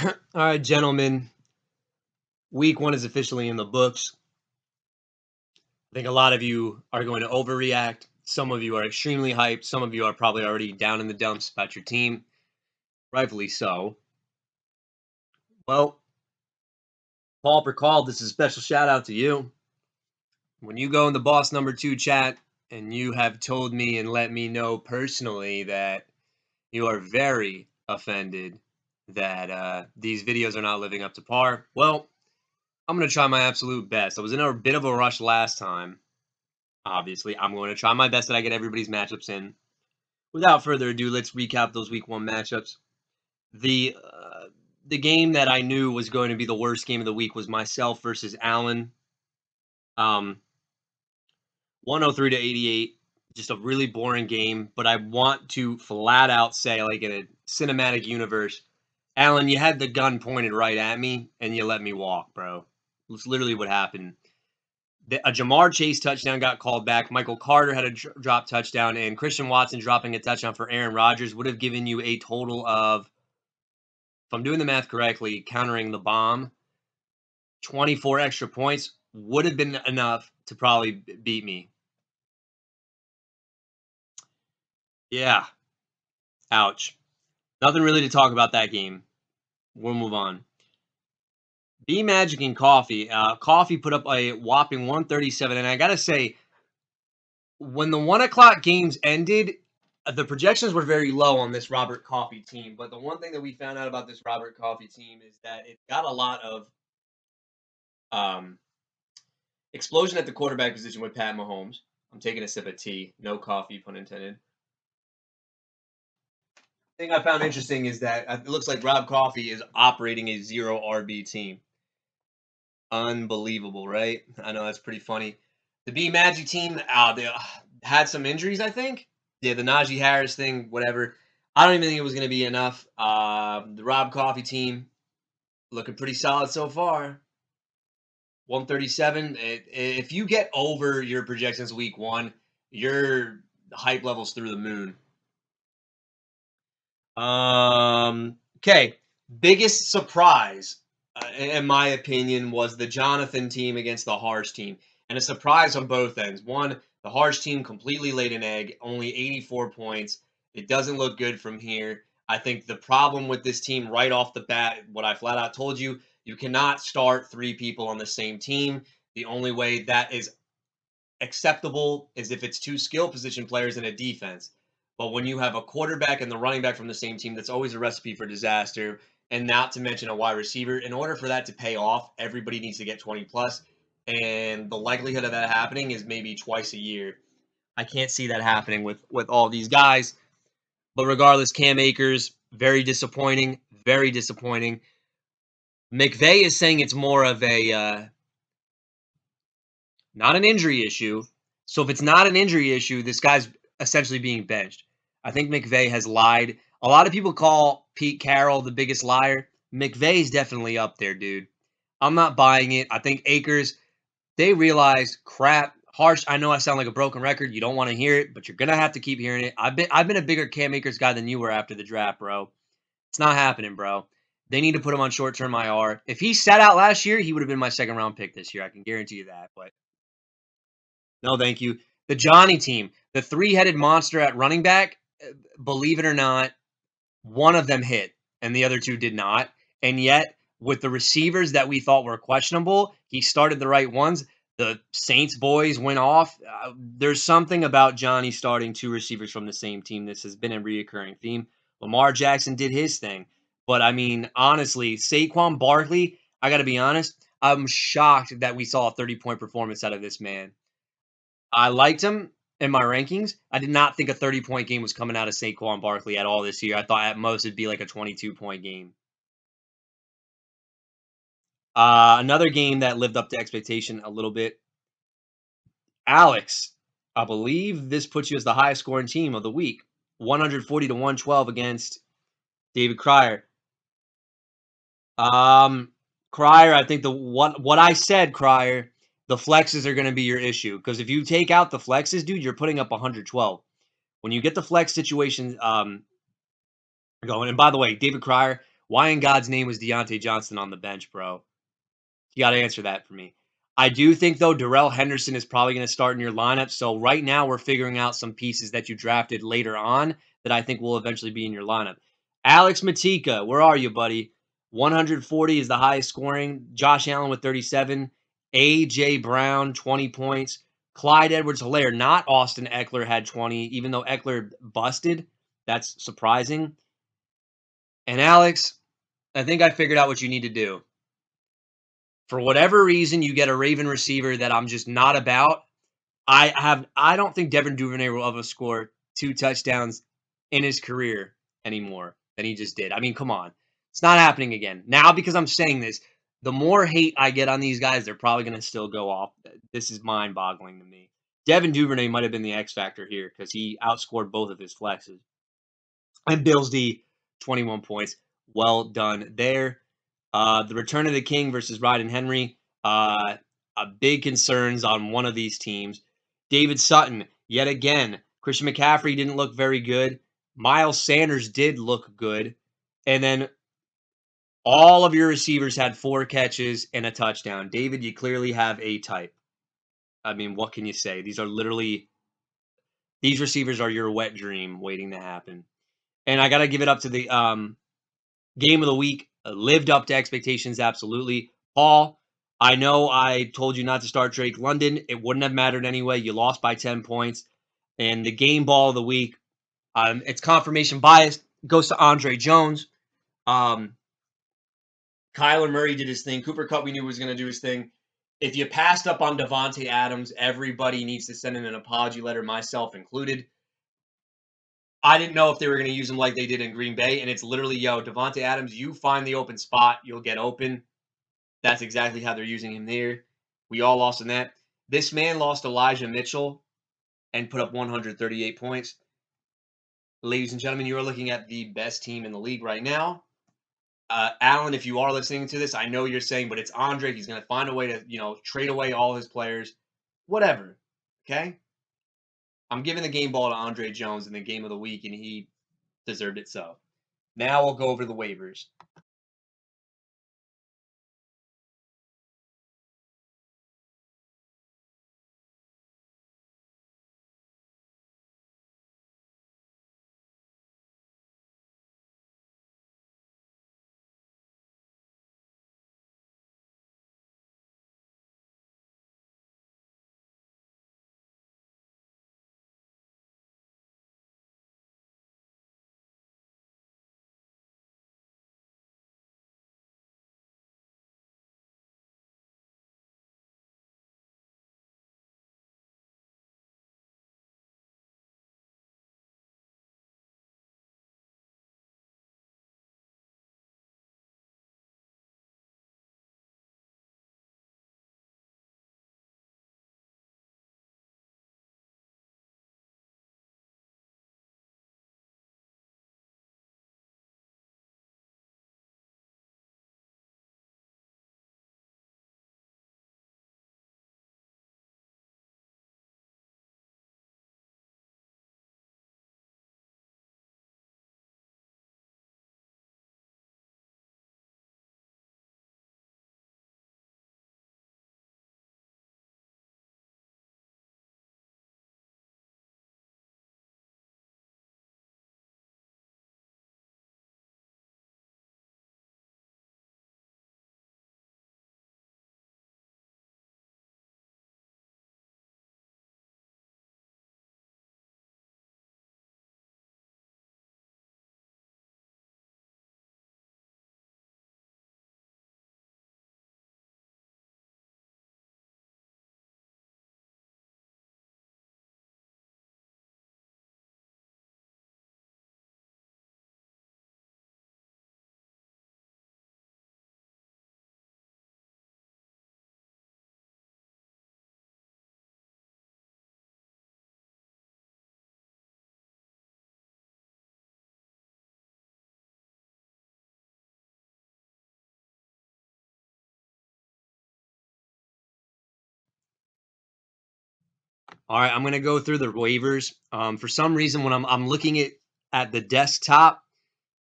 All right, gentlemen. Week 1 is officially in the books. I think a lot of you are going to overreact. Some of you are extremely hyped. Some of you are probably already down in the dumps about your team. Rightfully so. Well, Paul Percall, this is a special shout out to you. When you go in the boss number 2 chat and you have told me and let me know personally that you are very offended that these videos are not living up to par, well, I'm going to try my absolute best. I was in a bit of a rush last time. Obviously, I'm going to try my best that I get everybody's matchups in. Without further ado, let's recap those Week 1 matchups. The game that I knew was going to be the worst game of the week was myself versus Allen. 103 to 88. Just a really boring game, but I want to flat out say, like in a cinematic universe, Allen, you had the gun pointed right at me, and you let me walk, bro. That's literally what happened. A Jamar Chase touchdown got called back. Michael Carter had a drop touchdown, and Christian Watson dropping a touchdown for Aaron Rodgers would have given you a total of, if I'm doing the math correctly, countering the bomb, 24 extra points would have been enough to probably beat me. Yeah. Ouch. Nothing really to talk about that game. We'll move on. B Magic and Coffey. Coffey put up a whopping 137, and I gotta say, when the 1 o'clock games ended, the projections were very low on this Robert Coffey team. But the one thing that we found out about this Robert Coffey team is that it got a lot of explosion at the quarterback position with Pat Mahomes. I'm taking a sip of tea. No coffee, pun intended. The thing I found interesting is that it looks like Rob Coffey is operating a 0 RB team. Unbelievable, right? I know that's pretty funny. The B Magic team, they had some injuries, I think. Yeah, the Najee Harris thing, whatever. I don't even think it was going to be enough. The Rob Coffey team looking pretty solid so far. 137. If you get over your projections week 1, your hype level's through the moon. Okay. Biggest surprise, in my opinion, was the Jonathan team against the Harsh team. And a surprise on both ends. One, the Harsh team completely laid an egg, only 84 points. It doesn't look good from here. I think the problem with this team right off the bat, what I flat out told you, you cannot start 3 people on the same team. The only way that is acceptable is if it's 2 skill position players in a defense. But when you have a quarterback and the running back from the same team, that's always a recipe for disaster. And not to mention a wide receiver. In order for that to pay off, everybody needs to get 20 plus. And the likelihood of that happening is maybe twice a year. I can't see that happening with all these guys. But regardless, Cam Akers, very disappointing. Very disappointing. McVay is saying it's more of a not an injury issue. So if it's not an injury issue, this guy's essentially being benched. I think McVay has lied. A lot of people call Pete Carroll the biggest liar. McVay's definitely up there, dude. I'm not buying it. I think Akers, they realize, crap, Harsh. I know I sound like a broken record. You don't want to hear it, but you're gonna have to keep hearing it. I've been a bigger Cam Akers guy than you were after the draft, bro. It's not happening, bro. They need to put him on short-term IR. If he sat out last year, he would have been my second-round pick this year. I can guarantee you that. But no, thank you. The Johnny team, the 3-headed monster at running back, believe it or not, one of them hit and the other 2 did not. And yet, with the receivers that we thought were questionable, he started the right ones. The Saints boys went off. There's something about Johnny starting 2 receivers from the same team. This has been a reoccurring theme. Lamar Jackson did his thing. But, I mean, honestly, Saquon Barkley, I got to be honest, I'm shocked that we saw a 30-point performance out of this man. I liked him in my rankings. I did not think a 30-point game was coming out of Saquon Barkley at all this year. I thought at most it'd be like a 22-point game. Another game that lived up to expectation a little bit. Alex, I believe this puts you as the highest scoring team of the week. 140 to 112 against David Krier. Krier, I think what I said, Krier, the flexes are going to be your issue. Because if you take out the flexes, dude, you're putting up 112. When you get the flex situation going, and by the way, David Krier, Why in God's name was Deontay Johnson on the bench, bro? You got to answer that for me. I do think, though, Darrell Henderson is probably going to start in your lineup. So right now we're figuring out some pieces that you drafted later on that I think will eventually be in your lineup. Alex Matika, where are you, buddy? 140 is the highest scoring. Josh Allen with 37. A.J. Brown, 20 points. Clyde Edwards-Helaire, not Austin Eckler, had 20, even though Eckler busted. That's surprising. And Alex, I think I figured out what you need to do. For whatever reason, you get a Raven receiver that I'm just not about. I don't think Devin Duvernay will ever score 2 touchdowns in his career anymore than he just did. I mean, come on. It's not happening again. Now, because I'm saying this, the more hate I get on these guys, they're probably going to still go off. This is mind-boggling to me. Devin Duvernay might have been the X factor here because he outscored both of his flexes. And Bills D, 21 points. Well done there. The Return of the King versus Ryden Henry. Big concerns on one of these teams. David Sutton, yet again. Christian McCaffrey didn't look very good. Miles Sanders did look good. And then all of your receivers had 4 catches and a touchdown. David, you clearly have a type. I mean, what can you say? These receivers are your wet dream waiting to happen. And I got to give it up to the game of the week. Lived up to expectations, absolutely. Paul, I know I told you not to start Drake London. It wouldn't have mattered anyway. You lost by 10 points. And the game ball of the week, it's confirmation bias, goes to Andre Jones. Kyler Murray did his thing. Cooper Kupp, we knew was going to do his thing. If you passed up on Devontae Adams, everybody needs to send in an apology letter, myself included. I didn't know if they were going to use him like they did in Green Bay, and it's literally, Devontae Adams, you find the open spot, you'll get open. That's exactly how they're using him there. We all lost in that. This man lost Elijah Mitchell and put up 138 points. Ladies and gentlemen, you are looking at the best team in the league right now. Alan, if you are listening to this, I know you're saying, but it's Andre. He's going to find a way to, trade away all his players. Whatever. Okay? I'm giving the game ball to Andre Jones in the game of the week, and he deserved it so. Now we'll go over the waivers. All right, I'm going to go through the waivers. For some reason, when I'm looking at the desktop,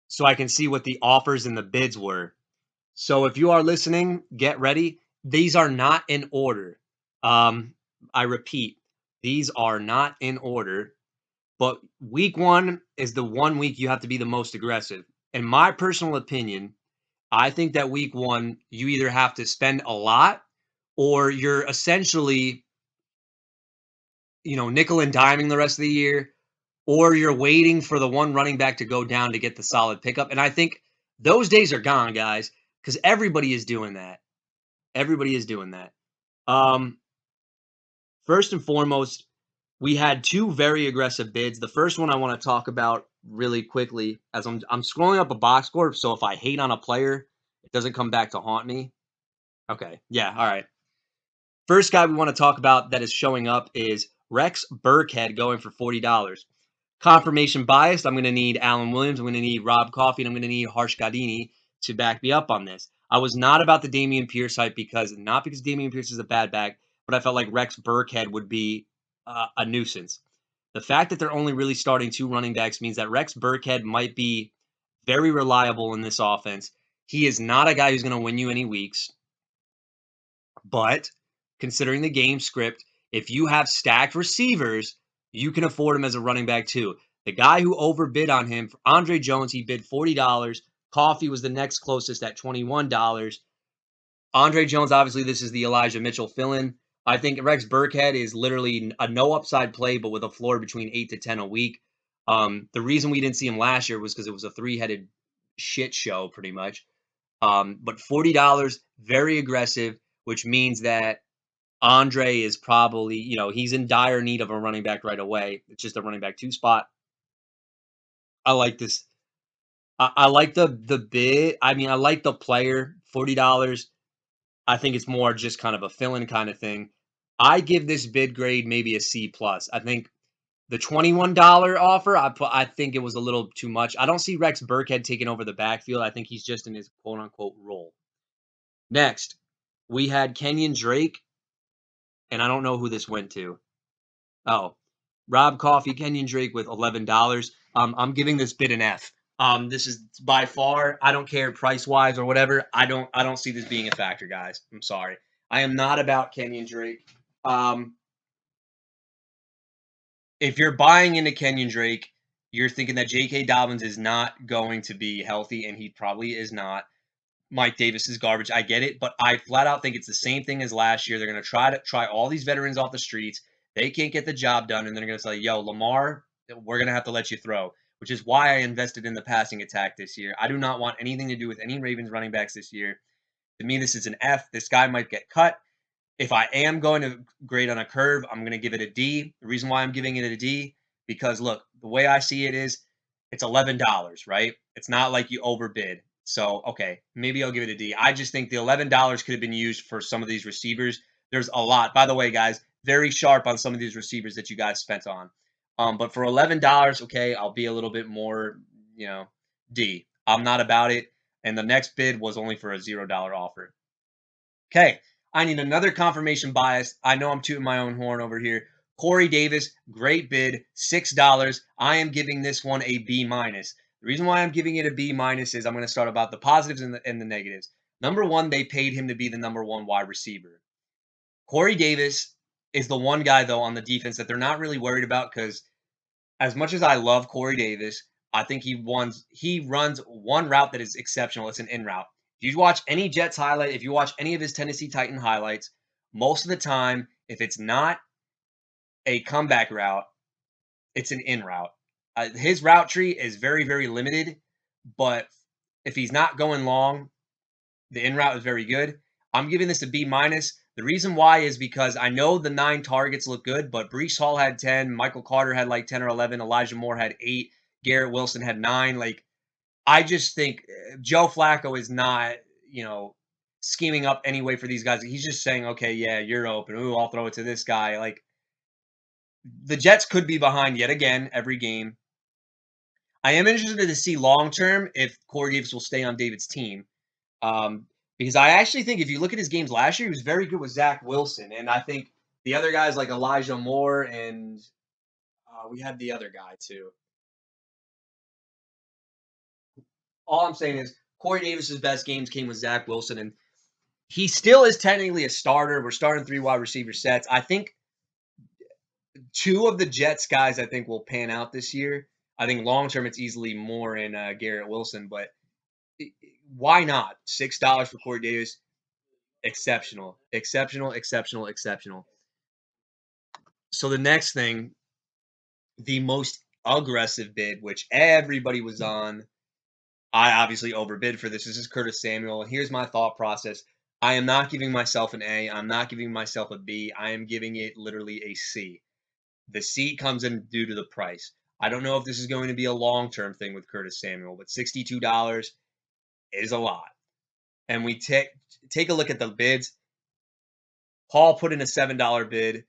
so I can see what the offers and the bids were. So if you are listening, get ready. These are not in order. I repeat, these are not in order. But week 1 is the one week you have to be the most aggressive. In my personal opinion, I think that week 1, you either have to spend a lot or you're essentially, nickel and diming the rest of the year, or you're waiting for the one running back to go down to get the solid pickup. And I think those days are gone, guys, because everybody is doing that. Everybody is doing that. Um, First and foremost, we had 2 very aggressive bids. The first one I want to talk about really quickly as I'm scrolling up a box score, so if I hate on a player, it doesn't come back to haunt me. Okay. Yeah, all right. First guy we want to talk about that is showing up is Rex Burkhead going for $40. Confirmation biased, I'm going to need Alan Williams, I'm going to need Rob Coffey, and I'm going to need Harsh Gadini to back me up on this. I was not about the Dameon Pierce hype not because Dameon Pierce is a bad back, but I felt like Rex Burkhead would be a nuisance. The fact that they're only really starting 2 running backs means that Rex Burkhead might be very reliable in this offense. He is not a guy who's going to win you any weeks, but considering the game script, if you have stacked receivers, you can afford him as a running back too. The guy who overbid on him, Andre Jones, he bid $40. Coffey was the next closest at $21. Andre Jones, obviously, this is the Elijah Mitchell fill-in. I think Rex Burkhead is literally a no upside play, but with a floor between 8 to 10 a week. The reason we didn't see him last year was because it was a 3-headed shit show, pretty much. But $40, very aggressive, which means that Andre is probably, he's in dire need of a running back right away. It's just a running back 2 spot. I like this. I like the bid. I mean, I like the player. $40. I think it's more just kind of a fill-in kind of thing. I give this bid grade maybe a C plus. I think the $21 offer, I think it was a little too much. I don't see Rex Burkhead taking over the backfield. I think he's just in his quote unquote role. Next, we had Kenyon Drake, and I don't know who this went to. Oh, Rob Coffey, Kenyon Drake with $11. I'm giving this bid an F. This is by far, I don't care price wise or whatever. I don't see this being a factor, guys. I'm sorry. I am not about Kenyon Drake. If you're buying into Kenyon Drake, you're thinking that J.K. Dobbins is not going to be healthy, and he probably is not. Mike Davis is garbage. I get it, but I flat out think it's the same thing as last year. They're going to try all these veterans off the streets. They can't get the job done, and they're going to say, "Yo, Lamar, we're going to have to let you throw." Which is why I invested in the passing attack this year. I do not want anything to do with any Ravens running backs this year. To me, this is an F. This guy might get cut. If I am going to grade on a curve, I'm going to give it a D. The reason why I'm giving it a D, because look, the way I see it is it's $11, right? It's not like you overbid. So, okay, maybe I'll give it a D. I just think the $11 could have been used for some of these receivers. There's a lot. By the way, guys, very sharp on some of these receivers that you guys spent on. But for $11, okay, I'll be a little bit more, D. I'm not about it. And the next bid was only for a $0 offer. Okay, I need another confirmation bias. I know I'm tooting my own horn over here. Corey Davis, great bid, $6. I am giving this one a B minus. The reason why I'm giving it a B minus is I'm going to start about the positives and the negatives. Number one, they paid him to be the number 1 wide receiver. Corey Davis is the one guy, though, on the defense that they're not really worried about because as much as I love Corey Davis, I think he runs one route that is exceptional. It's an in route. If you watch any Jets highlight, if you watch any of his Tennessee Titan highlights, most of the time, if it's not a comeback route, it's an in route. His route tree is very, very limited, but if he's not going long, the in route is very good. I'm giving this a B minus. The reason why is because I know the 9 targets look good, but Brees Hall had 10, Michael Carter had like 10 or 11, Elijah Moore had 8, Garrett Wilson had 9. Like, I just think Joe Flacco is not, scheming up anyway for these guys. He's just saying, okay, yeah, you're open. Ooh, I'll throw it to this guy. Like, the Jets could be behind yet again every game. I am interested to see long term if Corey Davis will stay on David's team. Because I actually think if you look at his games last year, he was very good with Zach Wilson. And I think the other guys like Elijah Moore and we had the other guy too. all I'm saying is Corey Davis's best games came with Zach Wilson, and he still is technically a starter. We're starting 3 wide receiver sets. I think 2 of the Jets guys I think will pan out this year. I think long term it's easily more in Garrett Wilson, but why not? $6 for Corey Davis, exceptional, exceptional, exceptional, exceptional. So the next thing, the most aggressive bid, which everybody was on. I obviously overbid for this. This is Curtis Samuel. And here's my thought process. I am not giving myself an A. I'm not giving myself a B. I am giving it literally a C. The C comes in due to the price. I don't know if this is going to be a long-term thing with Curtis Samuel, but $62 is a lot. And we take a look at the bids. Paul put in a $7 bid.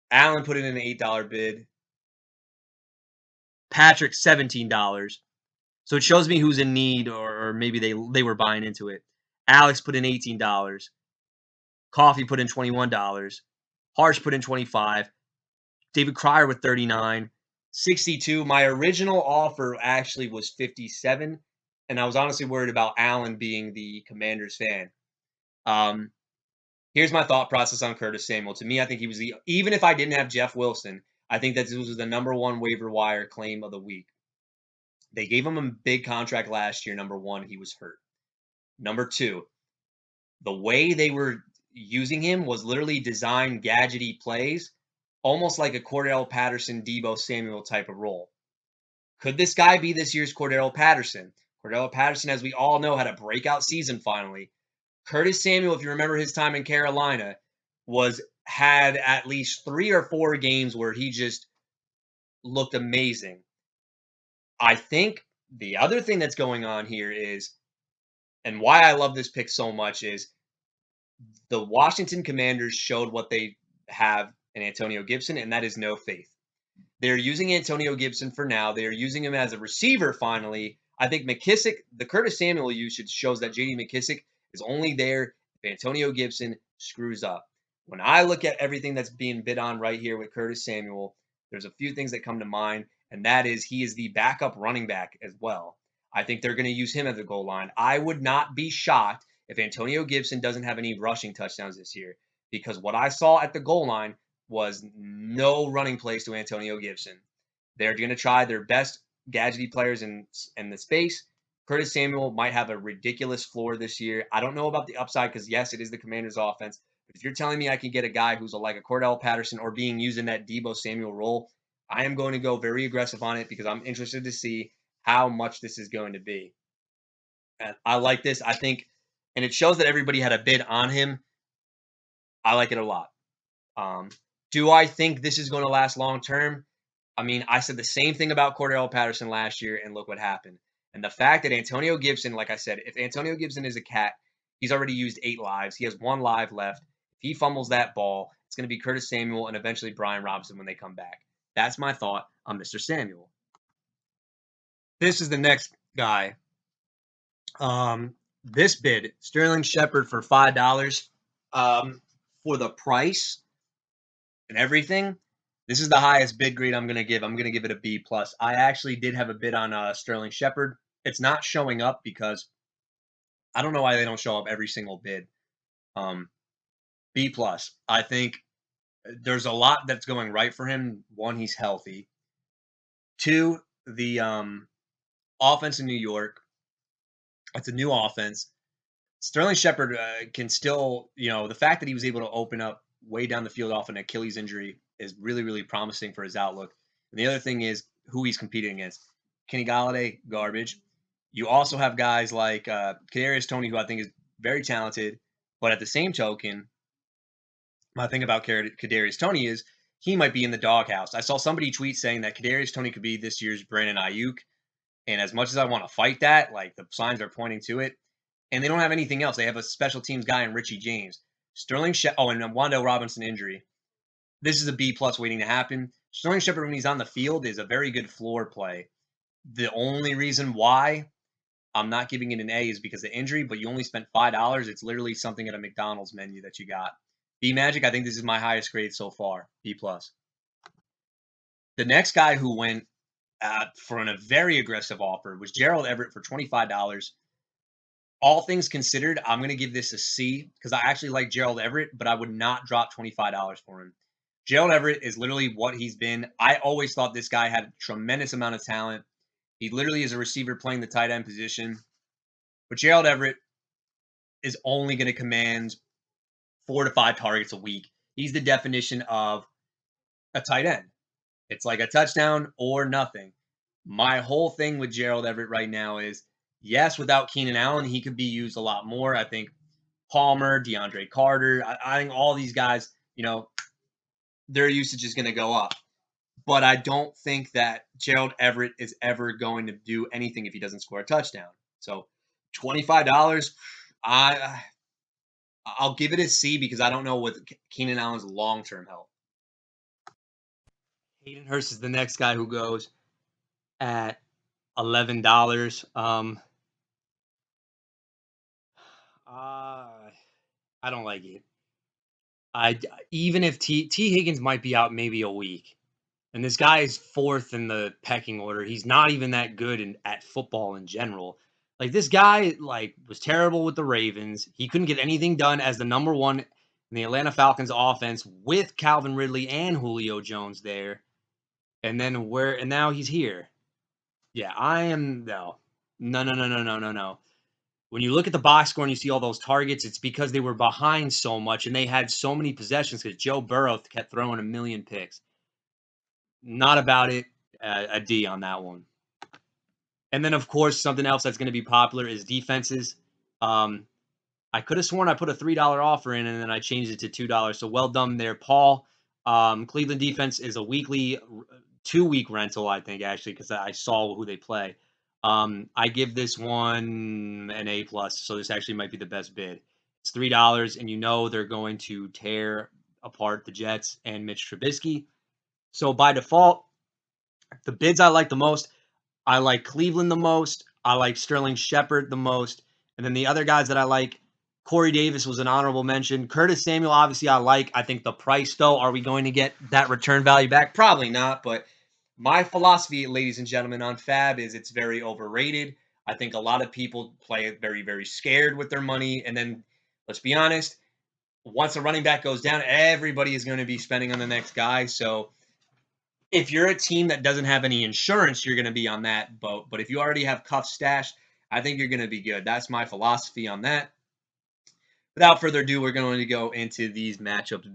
Allen put in an $8 bid. Patrick, $17. So it shows me who's in need, or maybe they were buying into it. Alex put in $18. Coffey put in $21. Harsh put in $25. David Krier with $39. $62. My original offer actually was $57, and I was honestly worried about Allen being the Commanders fan. Here's my thought process on Curtis Samuel. To me, I think he was even if I didn't have Jeff Wilson, I think that this was the #1 waiver wire claim of the week. They gave him a big contract last year. #1, he was hurt. #2, the way they were using him was literally design gadgety plays, almost like a Cordell Patterson, Deebo Samuel type of role. Could this guy be this year's Cordell Patterson? Cordell Patterson, as we all know, had a breakout season finally. Curtis Samuel, if you remember his time in Carolina, had at least 3 or 4 games where he just looked amazing. I think the other thing that's going on here is, and why I love this pick so much, is the Washington Commanders showed what they have in Antonio Gibson, and that is no faith. They're using Antonio Gibson for now. They're using him as a receiver finally. I think McKissick, the Curtis Samuel usage shows that J.D. McKissick is only there if Antonio Gibson screws up. When I look at everything that's being bid on right here with Curtis Samuel, there's a few things that come to mind, and that is he is the backup running back as well. I think they're going to use him at the goal line. I would not be shocked if Antonio Gibson doesn't have any rushing touchdowns this year, because what I saw at the goal line was no running plays to Antonio Gibson. They're going to try their best gadgety players in the space. Curtis Samuel might have a ridiculous floor this year. I don't know about the upside because, yes, it is the Commanders' offense. But if you're telling me I can get a guy who's like a Cordell Patterson or being used in that Deebo Samuel role, I am going to go very aggressive on it because I'm interested to see how much this is going to be. And I like this. I think, and it shows that everybody had a bid on him. I like it a lot. Do I think this is going to last long term? I mean, I said the same thing about Cordell Patterson last year, and look what happened. And the fact that Antonio Gibson, like I said, if Antonio Gibson is a cat, he's already used 8 lives. He has 1 live left. If he fumbles that ball, it's going to be Curtis Samuel and eventually Brian Robinson when they come back. That's my thought on Mr. Samuel. This is the next guy. This bid, Sterling Shepard for $5. For the price and everything, this is the highest bid grade I'm going to give. I'm going to give it a B+. I actually did have a bid on Sterling Shepard. It's not showing up because I don't know why they don't show up every single bid. B+. I think there's a lot that's going right for him. 1, he's healthy. 2, the offense in New York. It's a new offense. Sterling Shepard can still, the fact that he was able to open up way down the field off an Achilles injury is really, really promising for his outlook. And the other thing is who he's competing against. Kenny Golladay, garbage. You also have guys like Kadarius Toney, who I think is very talented, but at the same token, my thing about Kadarius Toney is he might be in the doghouse. I saw somebody tweet saying that Kadarius Toney could be this year's Brandon Ayuk, and as much as I want to fight that, like the signs are pointing to it, and they don't have anything else. They have a special teams guy in Richie James. And Wando Robinson injury. This is a B+ waiting to happen. Sterling Shepard, when he's on the field, is a very good floor play. The only reason why I'm not giving it an A is because of injury, but you only spent $5. It's literally something at a McDonald's menu that you got. B Magic, I think this is my highest grade so far. B+. The next guy who went for a very aggressive offer was Gerald Everett for $25. All things considered, I'm going to give this a C because I actually like Gerald Everett, but I would not drop $25 for him. Gerald Everett is literally what he's been. I always thought this guy had a tremendous amount of talent. He literally is a receiver playing the tight end position. But Gerald Everett is only going to command 4 to 5 targets a week. He's the definition of a tight end. It's like a touchdown or nothing. My whole thing with Gerald Everett right now is, yes, without Keenan Allen, he could be used a lot more. I think Palmer, DeAndre Carter, I think all these guys, their usage is going to go up. But I don't think that Gerald Everett is ever going to do anything if he doesn't score a touchdown. So $25, I'll give it a C because I don't know what Keenan Allen's long-term health. Hayden Hurst is the next guy who goes at $11. I don't like it. Even if T Higgins might be out maybe a week, and this guy is 4th in the pecking order. He's not even that good at football in general. Like this guy, was terrible with the Ravens. He couldn't get anything done as the number 1 in the Atlanta Falcons offense with Calvin Ridley and Julio Jones there. And now he's here. Yeah, I am no. No. When you look at the box score and you see all those targets, it's because they were behind so much and they had so many possessions because Joe Burrow kept throwing a million picks. Not about it. A D on that one. And then, of course, something else that's going to be popular is defenses. I could have sworn I put a $3 offer in and then I changed it to $2. So well done there, Paul. Cleveland defense is a 2-week rental, I think, actually, because I saw who they play. I give this one an A+, so this actually might be the best bid. It's $3, and they're going to tear apart the Jets and Mitch Trubisky. So by default, the bids I like the most, I like Cleveland the most. I like Sterling Shepard the most. And then the other guys that I like, Corey Davis was an honorable mention. Curtis Samuel, obviously, I like. I think the price, though, are we going to get that return value back? Probably not. But my philosophy, ladies and gentlemen, on Fab is it's very overrated. I think a lot of people play it very, very scared with their money. And then, let's be honest, once a running back goes down, everybody is going to be spending on the next guy. So if you're a team that doesn't have any insurance, you're going to be on that boat. But if you already have Cuff stashed, I think you're going to be good. That's my philosophy on that. Without further ado, we're going to go into these matchups.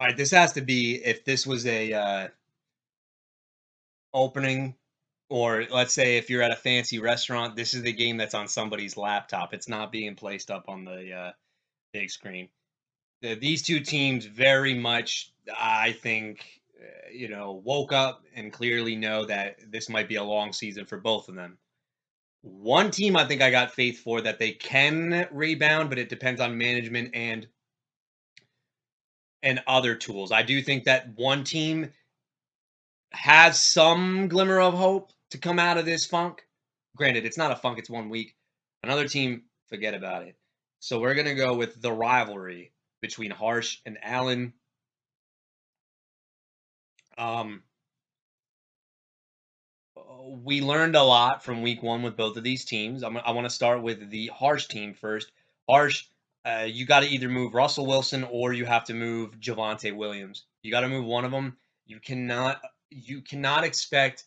All right, this has to be if this was a opening, or let's say if you're at a fancy restaurant, this is the game that's on somebody's laptop. It's not being placed up on the big screen. These two teams very much, I think, woke up and clearly know that this might be a long season for both of them. One team I think I got faith for that they can rebound, but it depends on management and other tools. I do think that one team has some glimmer of hope to come out of this funk. Granted, it's not a funk, it's 1 week. Another team, forget about it. So we're going to go with the rivalry between Harsh and Allen. Um, we learned a lot from week one with both of these teams. I want to start with the Harsh team first. Harsh, you got to either move Russell Wilson or you have to move Javonte Williams. You got to move one of them. You cannot expect,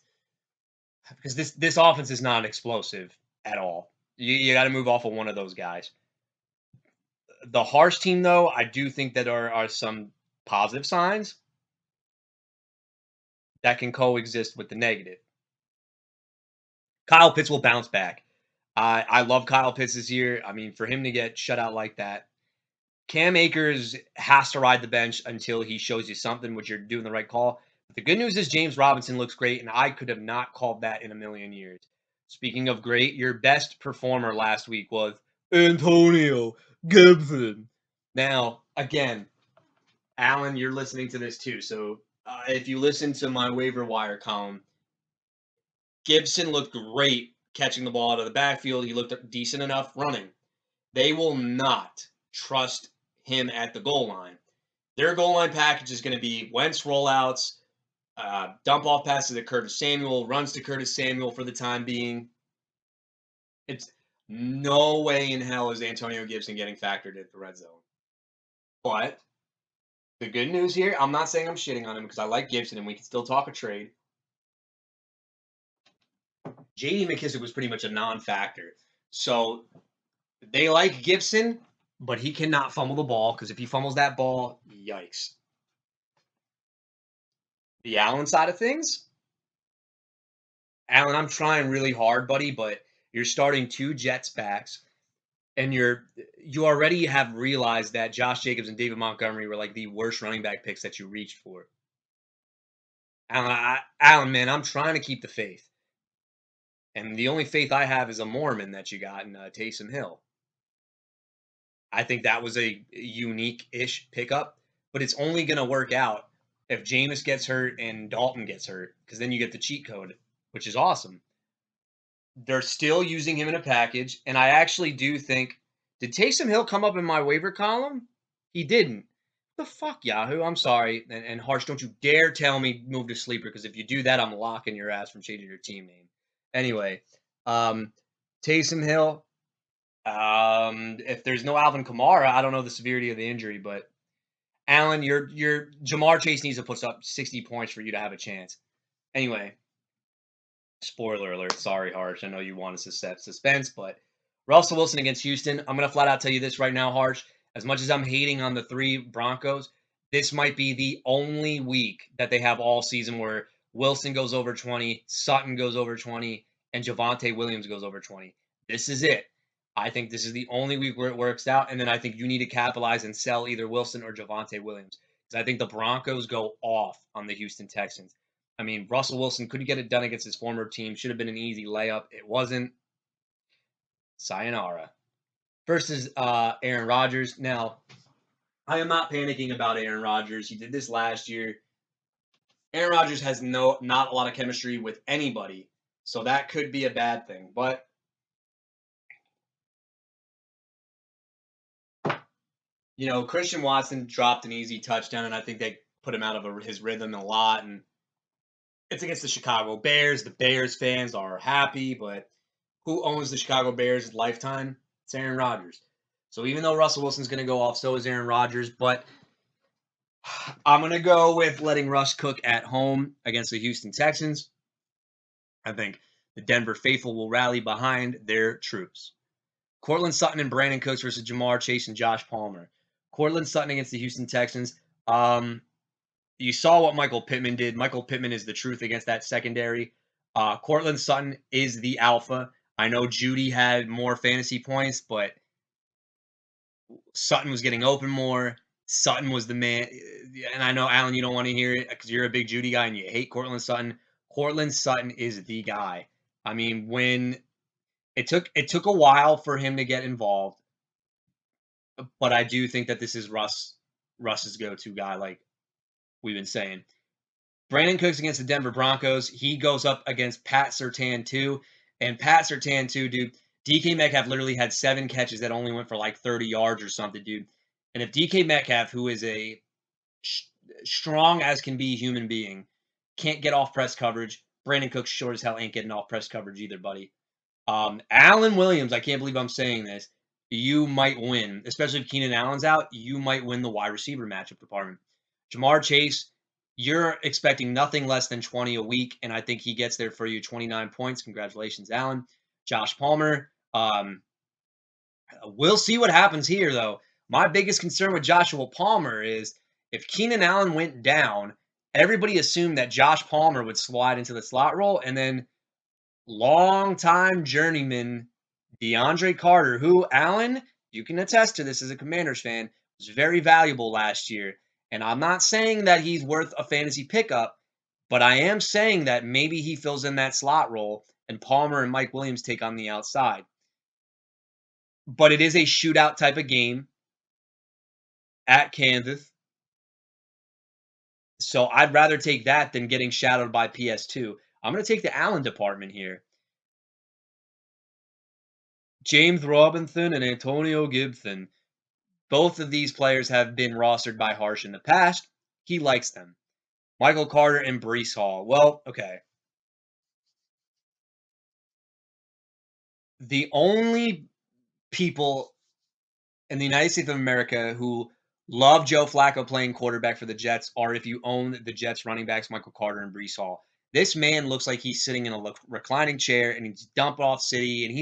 because this offense is not explosive at all. You got to move off of one of those guys. The Harsh team, though, I do think that are some positive signs that can coexist with the negative. Kyle Pitts will bounce back. I love Kyle Pitts this year. I mean, for him to get shut out like that, Cam Akers has to ride the bench until he shows you something, which you're doing the right call. But the good news is James Robinson looks great, and I could have not called that in a million years. Speaking of great, your best performer last week was Antonio Gibson. Now, again, Alan, you're listening to this too. So if you listen to my waiver wire column, Gibson looked great catching the ball out of the backfield. He looked decent enough running. They will not trust him at the goal line. Their goal line package is going to be Wentz rollouts, dump off passes to Curtis Samuel, runs to Curtis Samuel for the time being. It's no way in hell is Antonio Gibson getting factored into the red zone. But the good news here, I'm not saying I'm shitting on him because I like Gibson and we can still talk a trade. J.D. McKissic was pretty much a non-factor. So they like Gibson, but he cannot fumble the ball because if he fumbles that ball, yikes. The Allen side of things, Allen, I'm trying really hard, buddy, but you're starting two Jets backs, and you already have realized that Josh Jacobs and David Montgomery were like the worst running back picks that you reached for. Allen, man, I'm trying to keep the faith. And the only faith I have is a Mormon that you got in Taysom Hill. I think that was a unique-ish pickup, but it's only going to work out if Jameis gets hurt and Dalton gets hurt, because then you get the cheat code, which is awesome. They're still using him in a package, and I actually do think, did Taysom Hill come up in my waiver column? He didn't. The fuck, Yahoo? I'm sorry. And Harsh, don't you dare tell me move to sleeper, because if you do that, I'm locking your ass from changing your team name. Anyway, Taysom Hill. If there's no Alvin Kamara, I don't know the severity of the injury, but Allen, your Jamar Chase needs to put up 60 points for you to have a chance. Anyway, spoiler alert. Sorry, Harsh. I know you want to set suspense, but Russell Wilson against Houston. I'm gonna flat out tell you this right now, Harsh. As much as I'm hating on the 3 Broncos, this might be the only week that they have all season where Wilson goes over 20, Sutton goes over 20, and Javonte Williams goes over 20. This is it. I think this is the only week where it works out, and then I think you need to capitalize and sell either Wilson or Javonte Williams, because I think the Broncos go off on the Houston Texans. I mean, Russell Wilson couldn't get it done against his former team. Should have been an easy layup. It wasn't. Sayonara. Versus Aaron Rodgers. Now, I am not panicking about Aaron Rodgers. He did this last year. Aaron Rodgers has not a lot of chemistry with anybody, so that could be a bad thing. But Christian Watson dropped an easy touchdown, and I think they put him out of his rhythm a lot. And it's against the Chicago Bears. The Bears fans are happy, but who owns the Chicago Bears lifetime? It's Aaron Rodgers. So even though Russell Wilson's going to go off, so is Aaron Rodgers. But I'm going to go with letting Russ cook at home against the Houston Texans. I think the Denver faithful will rally behind their troops. Cortland Sutton and Brandon Cooks versus Jamar Chase and Josh Palmer. Cortland Sutton against the Houston Texans. You saw what Michael Pittman did. Michael Pittman is the truth against that secondary. Cortland Sutton is the alpha. I know Judy had more fantasy points, but Sutton was getting open more. Sutton was the man. And I know, Alan, you don't want to hear it because you're a big Judy guy and you hate Cortland Sutton. Cortland Sutton is the guy. I mean, when it took a while for him to get involved, but I do think that this is Russ's go-to guy, like we've been saying. Brandon Cooks against the Denver Broncos. He goes up against Pat Surtain too. And Pat Surtain too, dude. DK Metcalf literally had 7 catches that only went for like 30 yards or something, dude. And if DK Metcalf, who is a strong as can be human being, can't get off press coverage, Brandon Cooks short as hell ain't getting off press coverage either, buddy. Alan Williams, I can't believe I'm saying this. You might win, especially if Keenan Allen's out. You might win the wide receiver matchup department. Jamar Chase, you're expecting nothing less than 20 a week, and I think he gets there for you. 29 points. Congratulations, Alan. Josh Palmer. We'll see what happens here, though. My biggest concern with Joshua Palmer is if Keenan Allen went down, everybody assumed that Josh Palmer would slide into the slot role, and then long-time journeyman DeAndre Carter, who, Alan, you can attest to this as a Commanders fan, was very valuable last year. And I'm not saying that he's worth a fantasy pickup, but I am saying that maybe he fills in that slot role and Palmer and Mike Williams take on the outside. But it is a shootout type of game at Kansas. So I'd rather take that than getting shadowed by PS2. I'm going to take the Allen department here. James Robinson and Antonio Gibson. Both of these players have been rostered by Harsh in the past. He likes them. Michael Carter and Breece Hall. Well, okay. The only people in the United States of America who love Joe Flacco playing quarterback for the Jets are if you own the Jets running backs, Michael Carter and Breece Hall. This man looks like he's sitting in a reclining chair and he's dumped off city and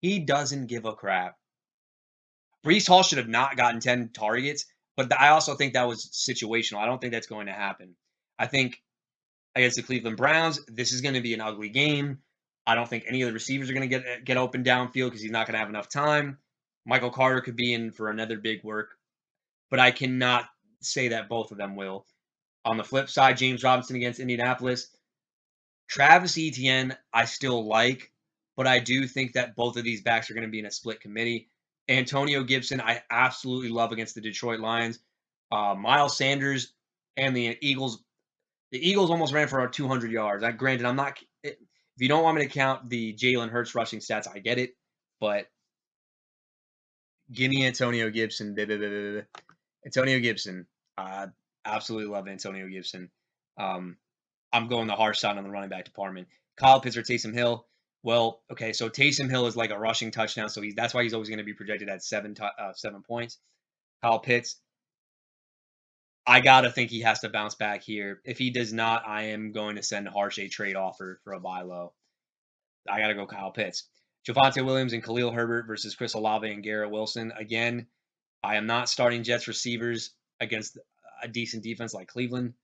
he doesn't give a crap. Breece Hall should have not gotten 10 targets, but I also think that was situational. I don't think that's going to happen. I think against the Cleveland Browns, this is going to be an ugly game. I don't think any of the receivers are going to get open downfield because he's not going to have enough time. Michael Carter could be in for another big work, but I cannot say that both of them will. On the flip side, James Robinson against Indianapolis. Travis Etienne, I still like, but I do think that both of these backs are going to be in a split committee. Antonio Gibson, I absolutely love against the Detroit Lions. Miles Sanders and the Eagles. The Eagles almost ran for 200 yards. Granted, I'm not. If you don't want me to count the Jalen Hurts rushing stats, I get it. But give me Antonio Gibson. Antonio Gibson. Absolutely love Antonio Gibson. I'm going the harsh side on the running back department. Kyle Pitts or Taysom Hill. Well, okay, so Taysom Hill is like a rushing touchdown, so that's why he's always going to be projected at 7 points. Kyle Pitts, I gotta think he has to bounce back here. If he does not, I am going to send Harsh a trade offer for a buy low. I gotta go Kyle Pitts. Javonte Williams and Khalil Herbert versus Chris Olave and Garrett Wilson. Again, I am not starting Jets receivers against a decent defense like Cleveland.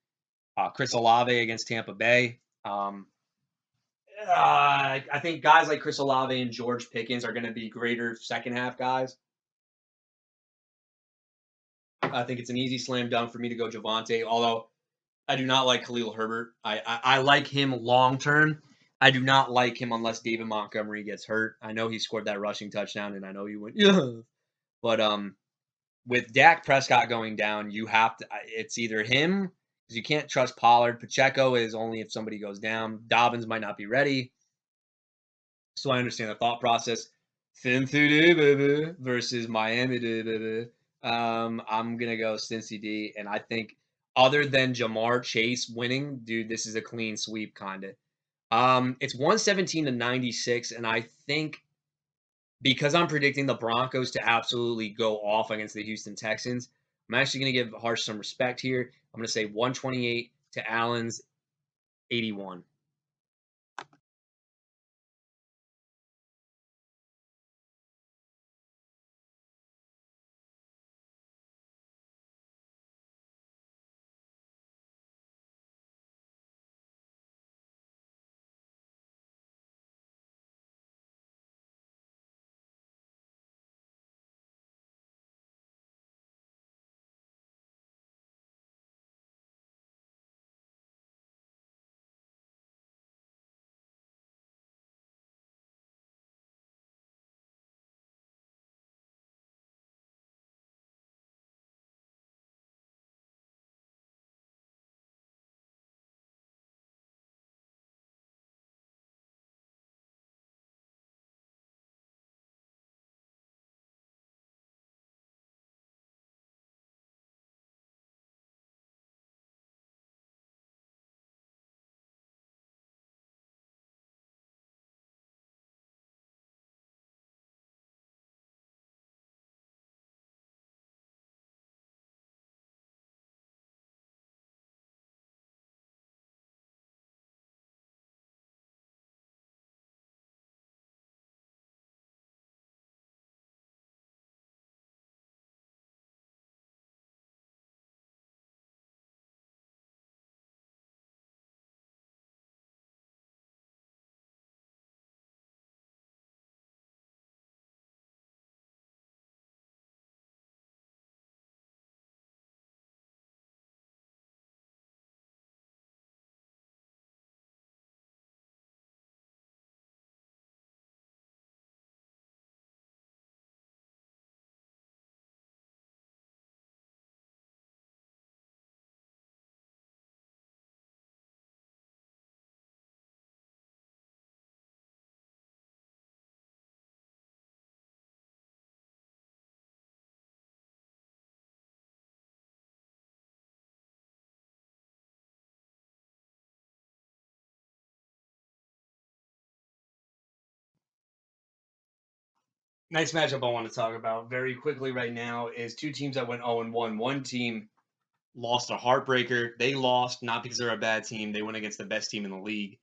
Chris Olave against Tampa Bay. I think guys like Chris Olave and George Pickens are going to be greater second half guys. I think it's an easy slam dunk for me to go Javonte, although I do not like Khalil Herbert. I like him long term. I do not like him unless David Montgomery gets hurt. I know he scored that rushing touchdown, and I know you went, yeah. But with Dak Prescott going down, you have to. It's either him because you can't trust Pollard. Pacheco is only if somebody goes down. Dobbins might not be ready. So I understand the thought process. Cincinnati baby versus Miami baby. I'm gonna go Cincy D, and I think other than Jamar Chase winning, dude, this is a clean sweep kinda. It's 117 to 96, and I think because I'm predicting the Broncos to absolutely go off against the Houston Texans, I'm actually gonna give Harsh some respect here. I'm gonna say 128 to Allen's 81. Nice matchup I want to talk about very quickly right now is two teams that went 0-1. One team lost a heartbreaker. They lost not because they're a bad team. They went against the best team in the league,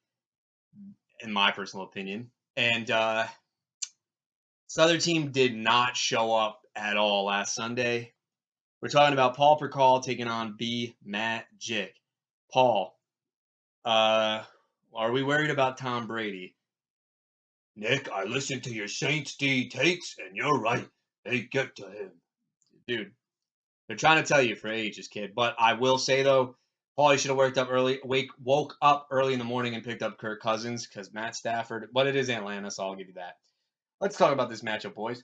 in my personal opinion. And this other team did not show up at all last Sunday. We're talking about Paul Percall taking on B Magic. Paul, are we worried about Tom Brady? Nick, I listened to your Saints D takes, and you're right. They get to him. Dude, they're trying to tell you for ages, kid. But I will say, though, Paul, you should have woke up early in the morning and picked up Kirk Cousins because Matt Stafford, but it is Atlanta, so I'll give you that. Let's talk about this matchup, boys.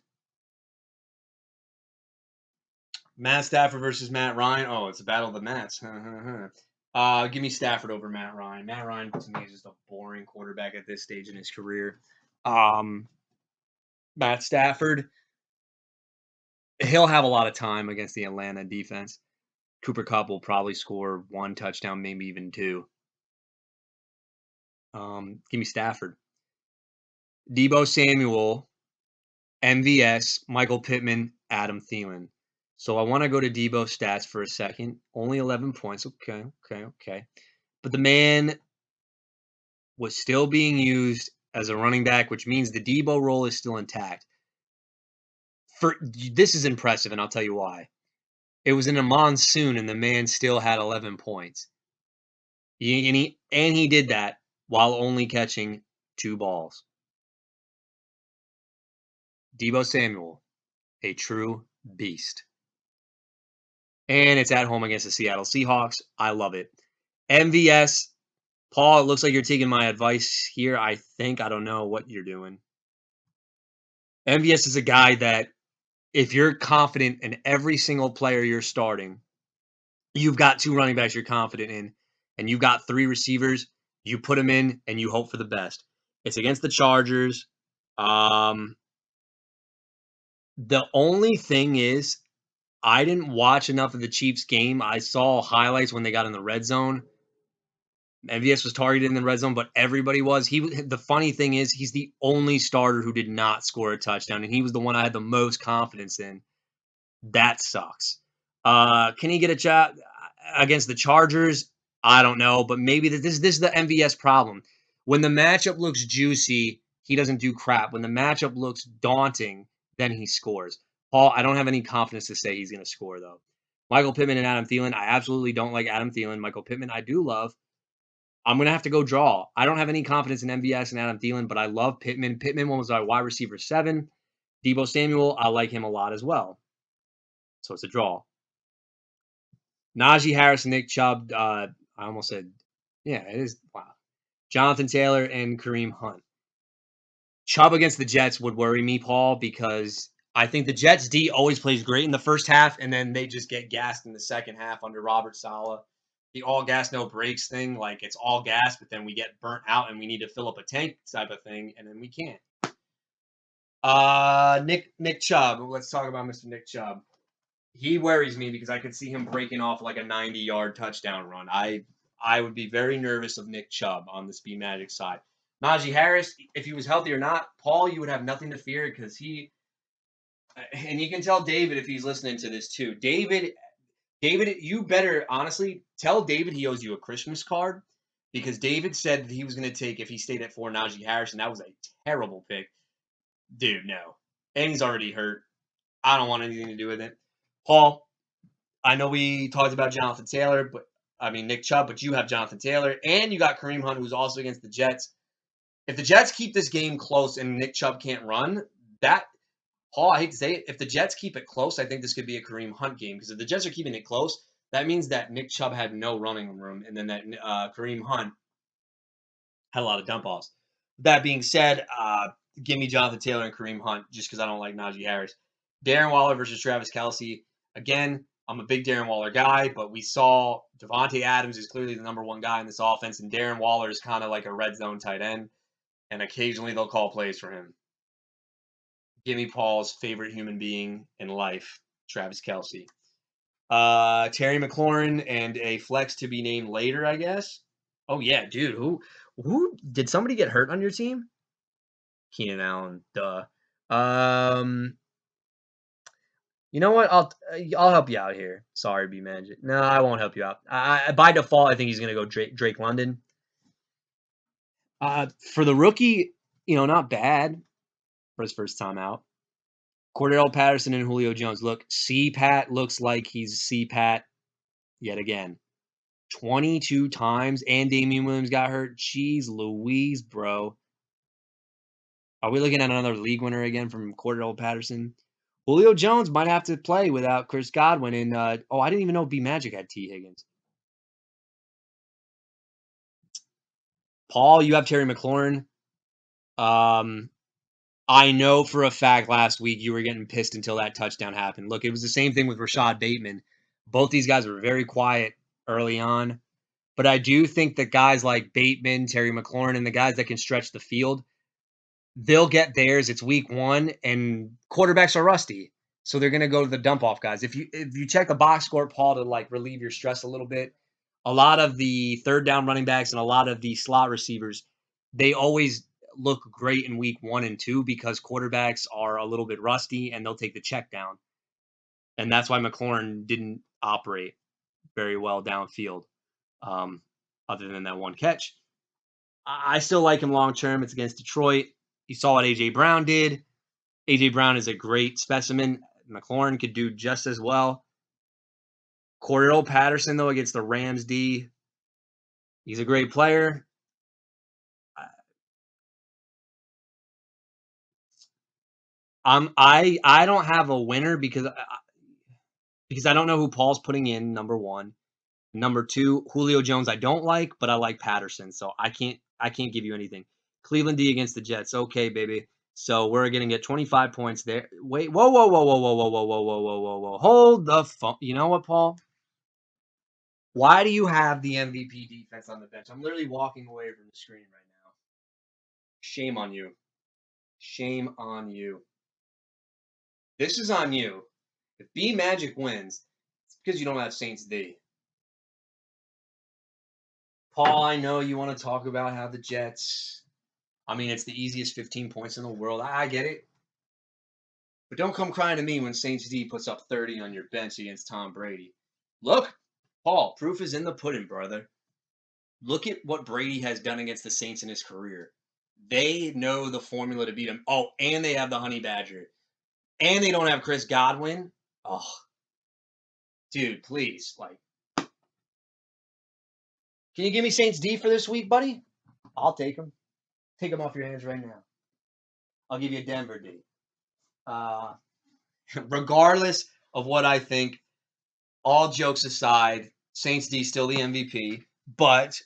Matt Stafford versus Matt Ryan. Oh, it's a battle of the Matts. Give me Stafford over Matt Ryan. Matt Ryan, to me, is just a boring quarterback at this stage in his career. Matt Stafford, he'll have a lot of time against the Atlanta defense. Cooper Kupp will probably score one touchdown, maybe even two. Give me Stafford. Deebo Samuel, MVS, Michael Pittman, Adam Thielen. So I want to go to Deebo stats for a second. Only 11 points. Okay. But the man was still being used as a running back, which means the Deebo role is still intact. This is impressive, and I'll tell you why. It was in a monsoon, and the man still had 11 points. And he did that while only catching 2 balls. Deebo Samuel, a true beast. And it's at home against the Seattle Seahawks. I love it. MVS, Paul, it looks like you're taking my advice here. I don't know what you're doing. MVS is a guy that if you're confident in every single player you're starting, you've got 2 running backs you're confident in, and you've got 3 receivers, you put them in and you hope for the best. It's against the Chargers. The only thing is, I didn't watch enough of the Chiefs game. I saw highlights when they got in the red zone. MVS was targeted in the red zone, but everybody was. The funny thing is, he's the only starter who did not score a touchdown, and he was the one I had the most confidence in. That sucks. Can he get a job against the Chargers? I don't know, but maybe this is the MVS problem. When the matchup looks juicy, he doesn't do crap. When the matchup looks daunting, then he scores. Paul, I don't have any confidence to say he's going to score, though. Michael Pittman and Adam Thielen, I absolutely don't like Adam Thielen. Michael Pittman, I do love. I'm going to have to go draw. I don't have any confidence in MVS and Adam Thielen, but I love Pittman. Pittman was our wide receiver 7. Deebo Samuel, I like him a lot as well. So it's a draw. Najee Harris, Nick Chubb, I almost said, yeah, it is. Wow. Jonathan Taylor and Kareem Hunt. Chubb against the Jets would worry me, Paul, because I think the Jets D always plays great in the first half, and then they just get gassed in the second half under Robert Saleh. The all gas, no breaks thing, like it's all gas, but then we get burnt out and we need to fill up a tank type of thing, and then we can't. Nick Chubb. Let's talk about Mr. Nick Chubb. He worries me because I could see him breaking off like a 90-yard touchdown run. I would be very nervous of Nick Chubb on the Speed Magic side. Najee Harris, if he was healthy or not, Paul, you would have nothing to fear because and you can tell David if he's listening to this too. David, you better honestly tell David he owes you a Christmas card because David said that he was going to take, if he stayed at 4, Najee Harris, and that was a terrible pick. Dude, no. And he's already hurt. I don't want anything to do with it. Paul, I know we talked about Jonathan Taylor, Nick Chubb, but you have Jonathan Taylor, and you got Kareem Hunt, who's also against the Jets. If the Jets keep this game close and Nick Chubb can't run, Paul, I hate to say it, if the Jets keep it close, I think this could be a Kareem Hunt game, because if the Jets are keeping it close, that means that Nick Chubb had no running room, and then that Kareem Hunt had a lot of dump-offs. That being said, give me Jonathan Taylor and Kareem Hunt, just because I don't like Najee Harris. Darren Waller versus Travis Kelce. Again, I'm a big Darren Waller guy, but we saw Devontae Adams is clearly the number 1 guy in this offense, and Darren Waller is kind of like a red zone tight end, and occasionally they'll call plays for him. Give me Paul's favorite human being in life, Travis Kelce. Terry McLaurin and a flex to be named later, I guess. Oh yeah, dude. Who did somebody get hurt on your team? Keenan Allen, duh. You know what? I'll help you out here. Sorry, B Magic. No, I won't help you out. By default, I think he's gonna go Drake London. For the rookie, not bad for his first time out. Cordell Patterson and Julio Jones. Look, C-Pat looks like he's C-Pat yet again. 22 times, and Damian Williams got hurt. Jeez Louise, bro. Are we looking at another league winner again from Cordell Patterson? Julio Jones might have to play without Chris Godwin. And, I didn't even know B Magic had T. Higgins. Paul, you have Terry McLaurin. I know for a fact last week you were getting pissed until that touchdown happened. Look, it was the same thing with Rashad Bateman. Both these guys were very quiet early on. But I do think that guys like Bateman, Terry McLaurin, and the guys that can stretch the field, they'll get theirs. It's week 1, and quarterbacks are rusty. So they're going to go to the dump-off guys. If you check the box score, Paul, to relieve your stress a little bit, a lot of the third down running backs and a lot of the slot receivers, they always look great in week 1 and 2 because quarterbacks are a little bit rusty and they'll take the check down. And that's why McLaurin didn't operate very well downfield, other than that one catch. I still like him long term. It's against Detroit. You saw what A.J. Brown did. A.J. Brown is a great specimen. McLaurin could do just as well. Cordell Patterson, though, against the Rams D, he's a great player. I don't have a winner because I don't know who Paul's putting in, number 1. Number 2, Julio Jones I don't like, but I like Patterson, so I can't give you anything. Cleveland D against the Jets. Okay, baby. So we're going to get 25 points there. Wait, whoa, whoa, whoa, whoa, whoa, whoa, whoa, whoa, whoa, whoa, whoa, whoa. Hold the phone. You know what, Paul? Why do you have the MVP defense on the bench? I'm literally walking away from the screen right now. Shame on you. Shame on you. This is on you. If B Magic wins, it's because you don't have Saints D. Paul, I know you want to talk about how the Jets, it's the easiest 15 points in the world. I get it. But don't come crying to me when Saints D puts up 30 on your bench against Tom Brady. Look, Paul, proof is in the pudding, brother. Look at what Brady has done against the Saints in his career. They know the formula to beat him. Oh, and they have the Honey Badger. And they don't have Chris Godwin. Oh, dude, please. Can you give me Saints D for this week, buddy? I'll take them. Take them off your hands right now. I'll give you a Denver D. Regardless of what I think, all jokes aside, Saints D still the MVP. But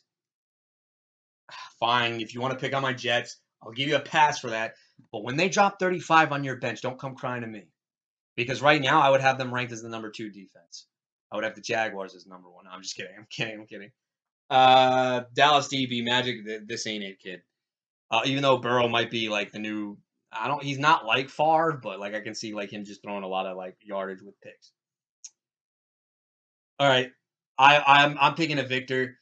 fine, if you want to pick on my Jets, I'll give you a pass for that. But when they drop 35 on your bench, don't come crying to me. Because right now, I would have them ranked as the number 2 defense. I would have the Jaguars as number 1. I'm just kidding. I'm kidding. Dallas DB Magic, this ain't it, kid. Even though Burrow might be the new, he's not like Favre, but I can see him just throwing a lot of yardage with picks. All right, I'm picking a Victor.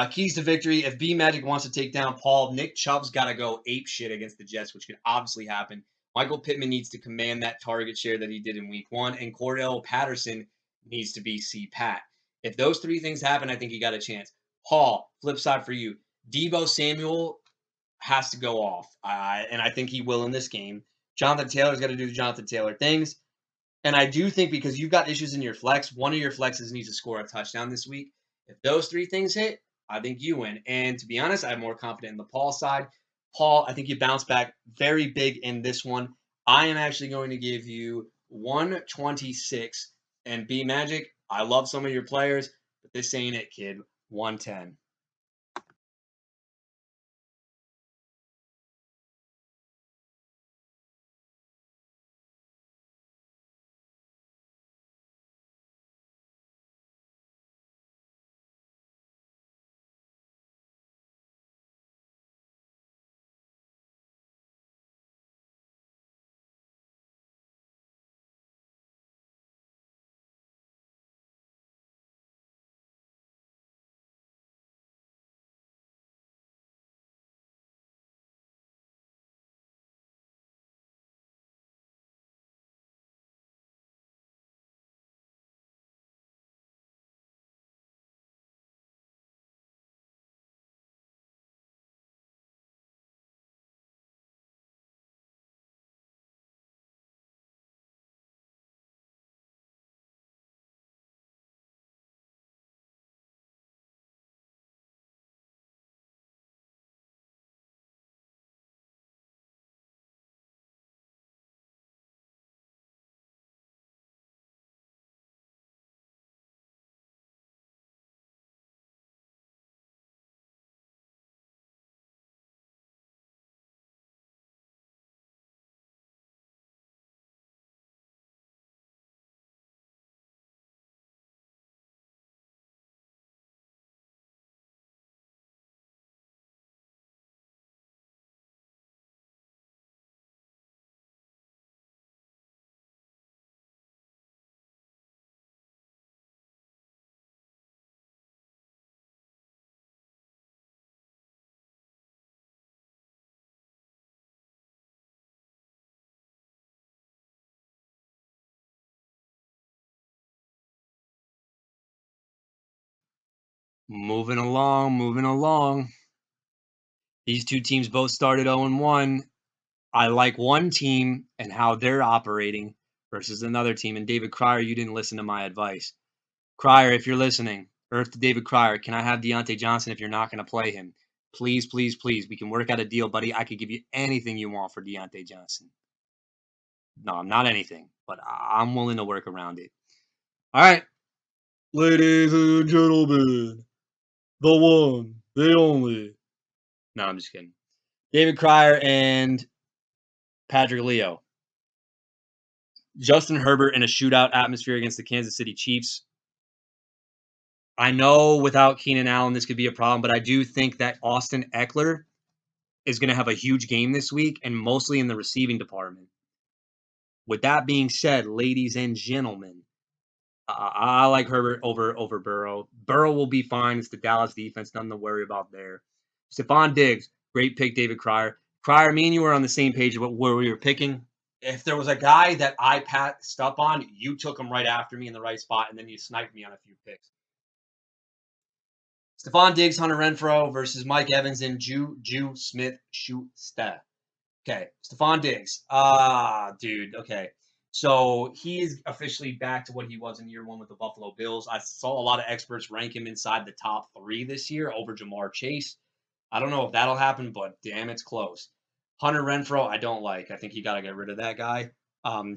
Keys to victory. If B Magic wants to take down Paul, Nick Chubb's got to go ape shit against the Jets, which could obviously happen. Michael Pittman needs to command that target share that he did in week 1, and Cordell Patterson needs to be C-Pat. If those 3 things happen, I think he got a chance. Paul, flip side for you. Deebo Samuel has to go off, and I think he will in this game. Jonathan Taylor's got to do the Jonathan Taylor things. And I do think because you've got issues in your flex, one of your flexes needs to score a touchdown this week. If those 3 things hit, I think you win. And to be honest, I'm more confident in the Paul side. Paul, I think you bounce back very big in this one. I am actually going to give you 126. And B Magic, I love some of your players, but this ain't it, kid. 110. Moving along, moving along. These two teams both started 0-1. I like one team and how they're operating versus another team. And David Krier, you didn't listen to my advice. Krier, if you're listening, Earth to David Krier, can I have Deontay Johnson if you're not going to play him? Please, please, please. We can work out a deal, buddy. I could give you anything you want for Deontay Johnson. No, I'm not anything, but I'm willing to work around it. All right. Ladies and gentlemen, the one, the only. No, I'm just kidding. David Krier and Patrick Leo. Justin Herbert in a shootout atmosphere against the Kansas City Chiefs. I know without Keenan Allen, this could be a problem, but I do think that Austin Eckler is going to have a huge game this week and mostly in the receiving department. With that being said, ladies and gentlemen, I like Herbert over Burrow. Burrow will be fine. It's the Dallas defense. Nothing to worry about there. Stephon Diggs, great pick, David Krier. Krier, me and you were on the same page of where we were picking. If there was a guy that I passed up on, you took him right after me in the right spot, and then you sniped me on a few picks. Stephon Diggs, Hunter Renfrow versus Mike Evans and Juju Smith-Schuster. Okay, Stephon Diggs. Dude, okay. So he's officially back to what he was in year one with the Buffalo Bills. I saw a lot of experts rank him inside the top 3 this year over Jamar Chase. I don't know if that'll happen, but damn, it's close. Hunter Renfrow, I don't like. I think you got to get rid of that guy.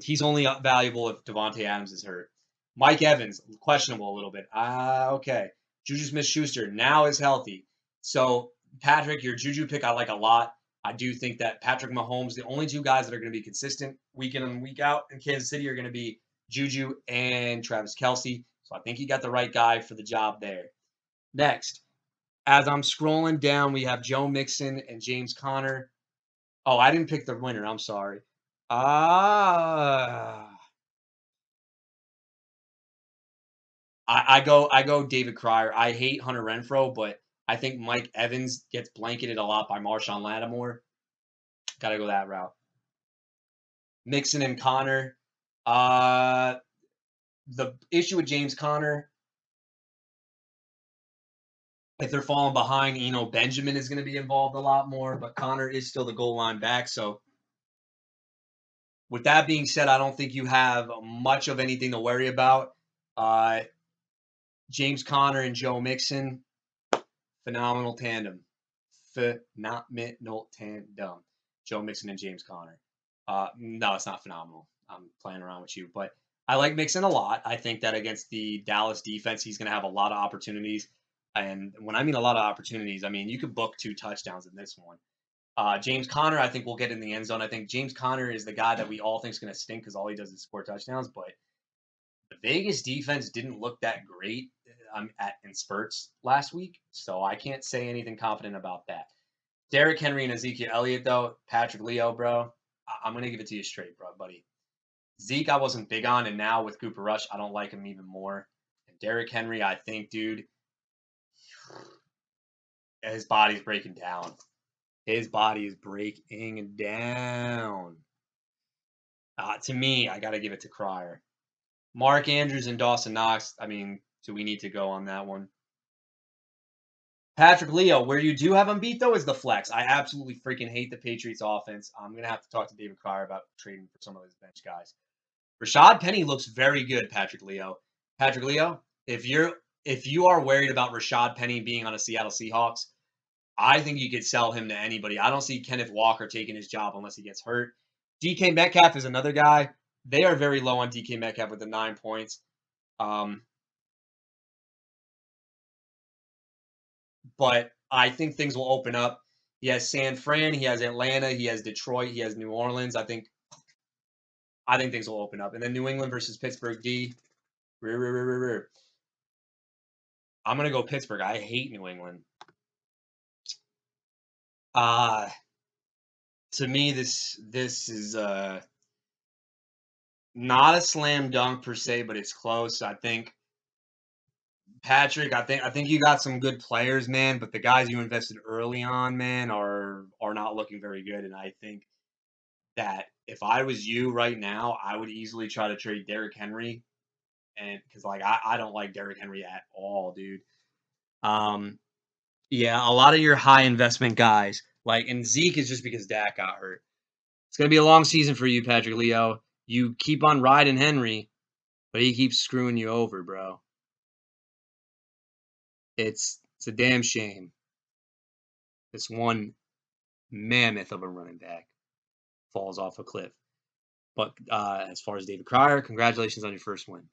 He's only valuable if Devontae Adams is hurt. Mike Evans, questionable a little bit. Okay. Juju Smith-Schuster now is healthy. So, Patrick, your Juju pick I like a lot. I do think that Patrick Mahomes, the only two guys that are going to be consistent week in and week out in Kansas City are going to be Juju and Travis Kelce. So I think you got the right guy for the job there. Next, as I'm scrolling down, we have Joe Mixon and James Conner. Oh, I didn't pick the winner. I'm sorry. I go David Krier. I hate Hunter Renfrow, but I think Mike Evans gets blanketed a lot by Marshawn Lattimore. Got to go that route. Mixon and Connor. The issue with James Conner, if they're falling behind, Benjamin is going to be involved a lot more, but Connor is still the goal line back. So, with that being said, I don't think you have much of anything to worry about. James Conner and Joe Mixon, phenomenal tandem. Phenomenal tandem. Joe Mixon and James Conner. No, it's not phenomenal. I'm playing around with you, but I like Mixon a lot. I think that against the Dallas defense, he's going to have a lot of opportunities. And when I mean a lot of opportunities, I mean you could book 2 touchdowns in this one. James Conner, I think will get in the end zone. I think James Conner is the guy that we all think is going to stink because all he does is score touchdowns. But the Vegas defense didn't look that great in spurts last week, so I can't say anything confident about that. Derrick Henry and Ezekiel Elliott, though, Patrick Leo, bro, I'm going to give it to you straight, bro, buddy. Zeke, I wasn't big on, and now with Cooper Rush, I don't like him even more. And Derrick Henry, I think, dude, his body's breaking down. His body is breaking down. To me, I got to give it to Krier. Mark Andrews and Dawson Knox, I mean, do we need to go on that one? Patrick Leo, where you do have him beat, though, is the flex. I absolutely freaking hate the Patriots offense. I'm going to have to talk to David Krier about trading for some of his bench guys. Rashad Penny looks very good, Patrick Leo. Patrick Leo, if you are worried about Rashad Penny being on a Seattle Seahawks, I think you could sell him to anybody. I don't see Kenneth Walker taking his job unless he gets hurt. DK Metcalf is another guy. They are very low on DK Metcalf with the 9 points. But I think things will open up. He has San Fran, he has Atlanta, he has Detroit, he has New Orleans. I think things will open up. And then New England versus Pittsburgh D. I'm gonna go Pittsburgh. I hate New England. To me, this is not a slam dunk per se, but it's close. I think Patrick, I think you got some good players, man, but the guys you invested early on, man, are not looking very good. And I think that if I was you right now, I would easily try to trade Derrick Henry, and because I don't like Derrick Henry at all, dude. Yeah, a lot of your high investment guys, like, and Zeke is just because Dak got hurt. It's gonna be a long season for you, Patrick Leo. You keep on riding Henry, but he keeps screwing you over, bro. It's a damn shame. This one mammoth of a running back falls off a cliff. But as far as David Krier, congratulations on your first win.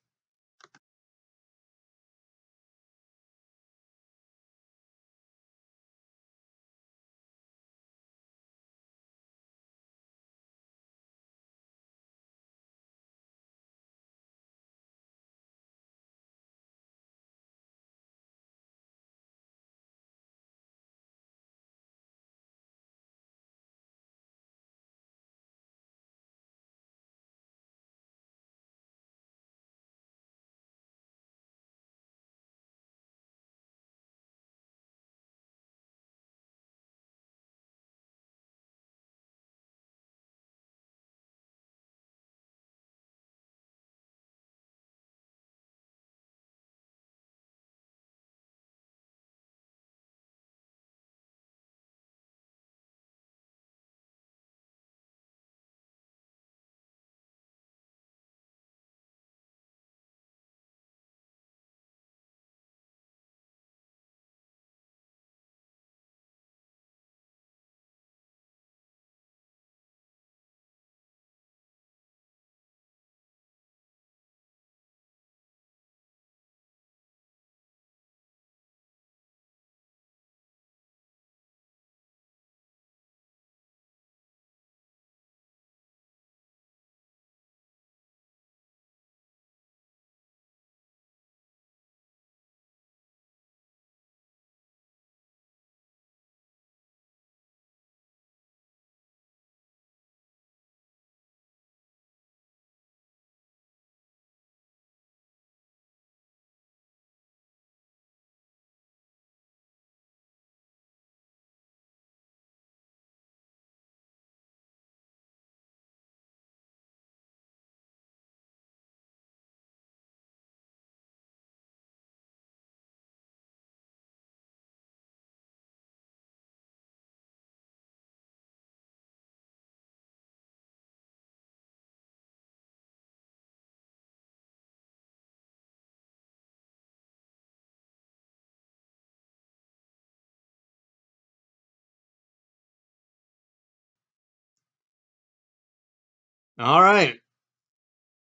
All right.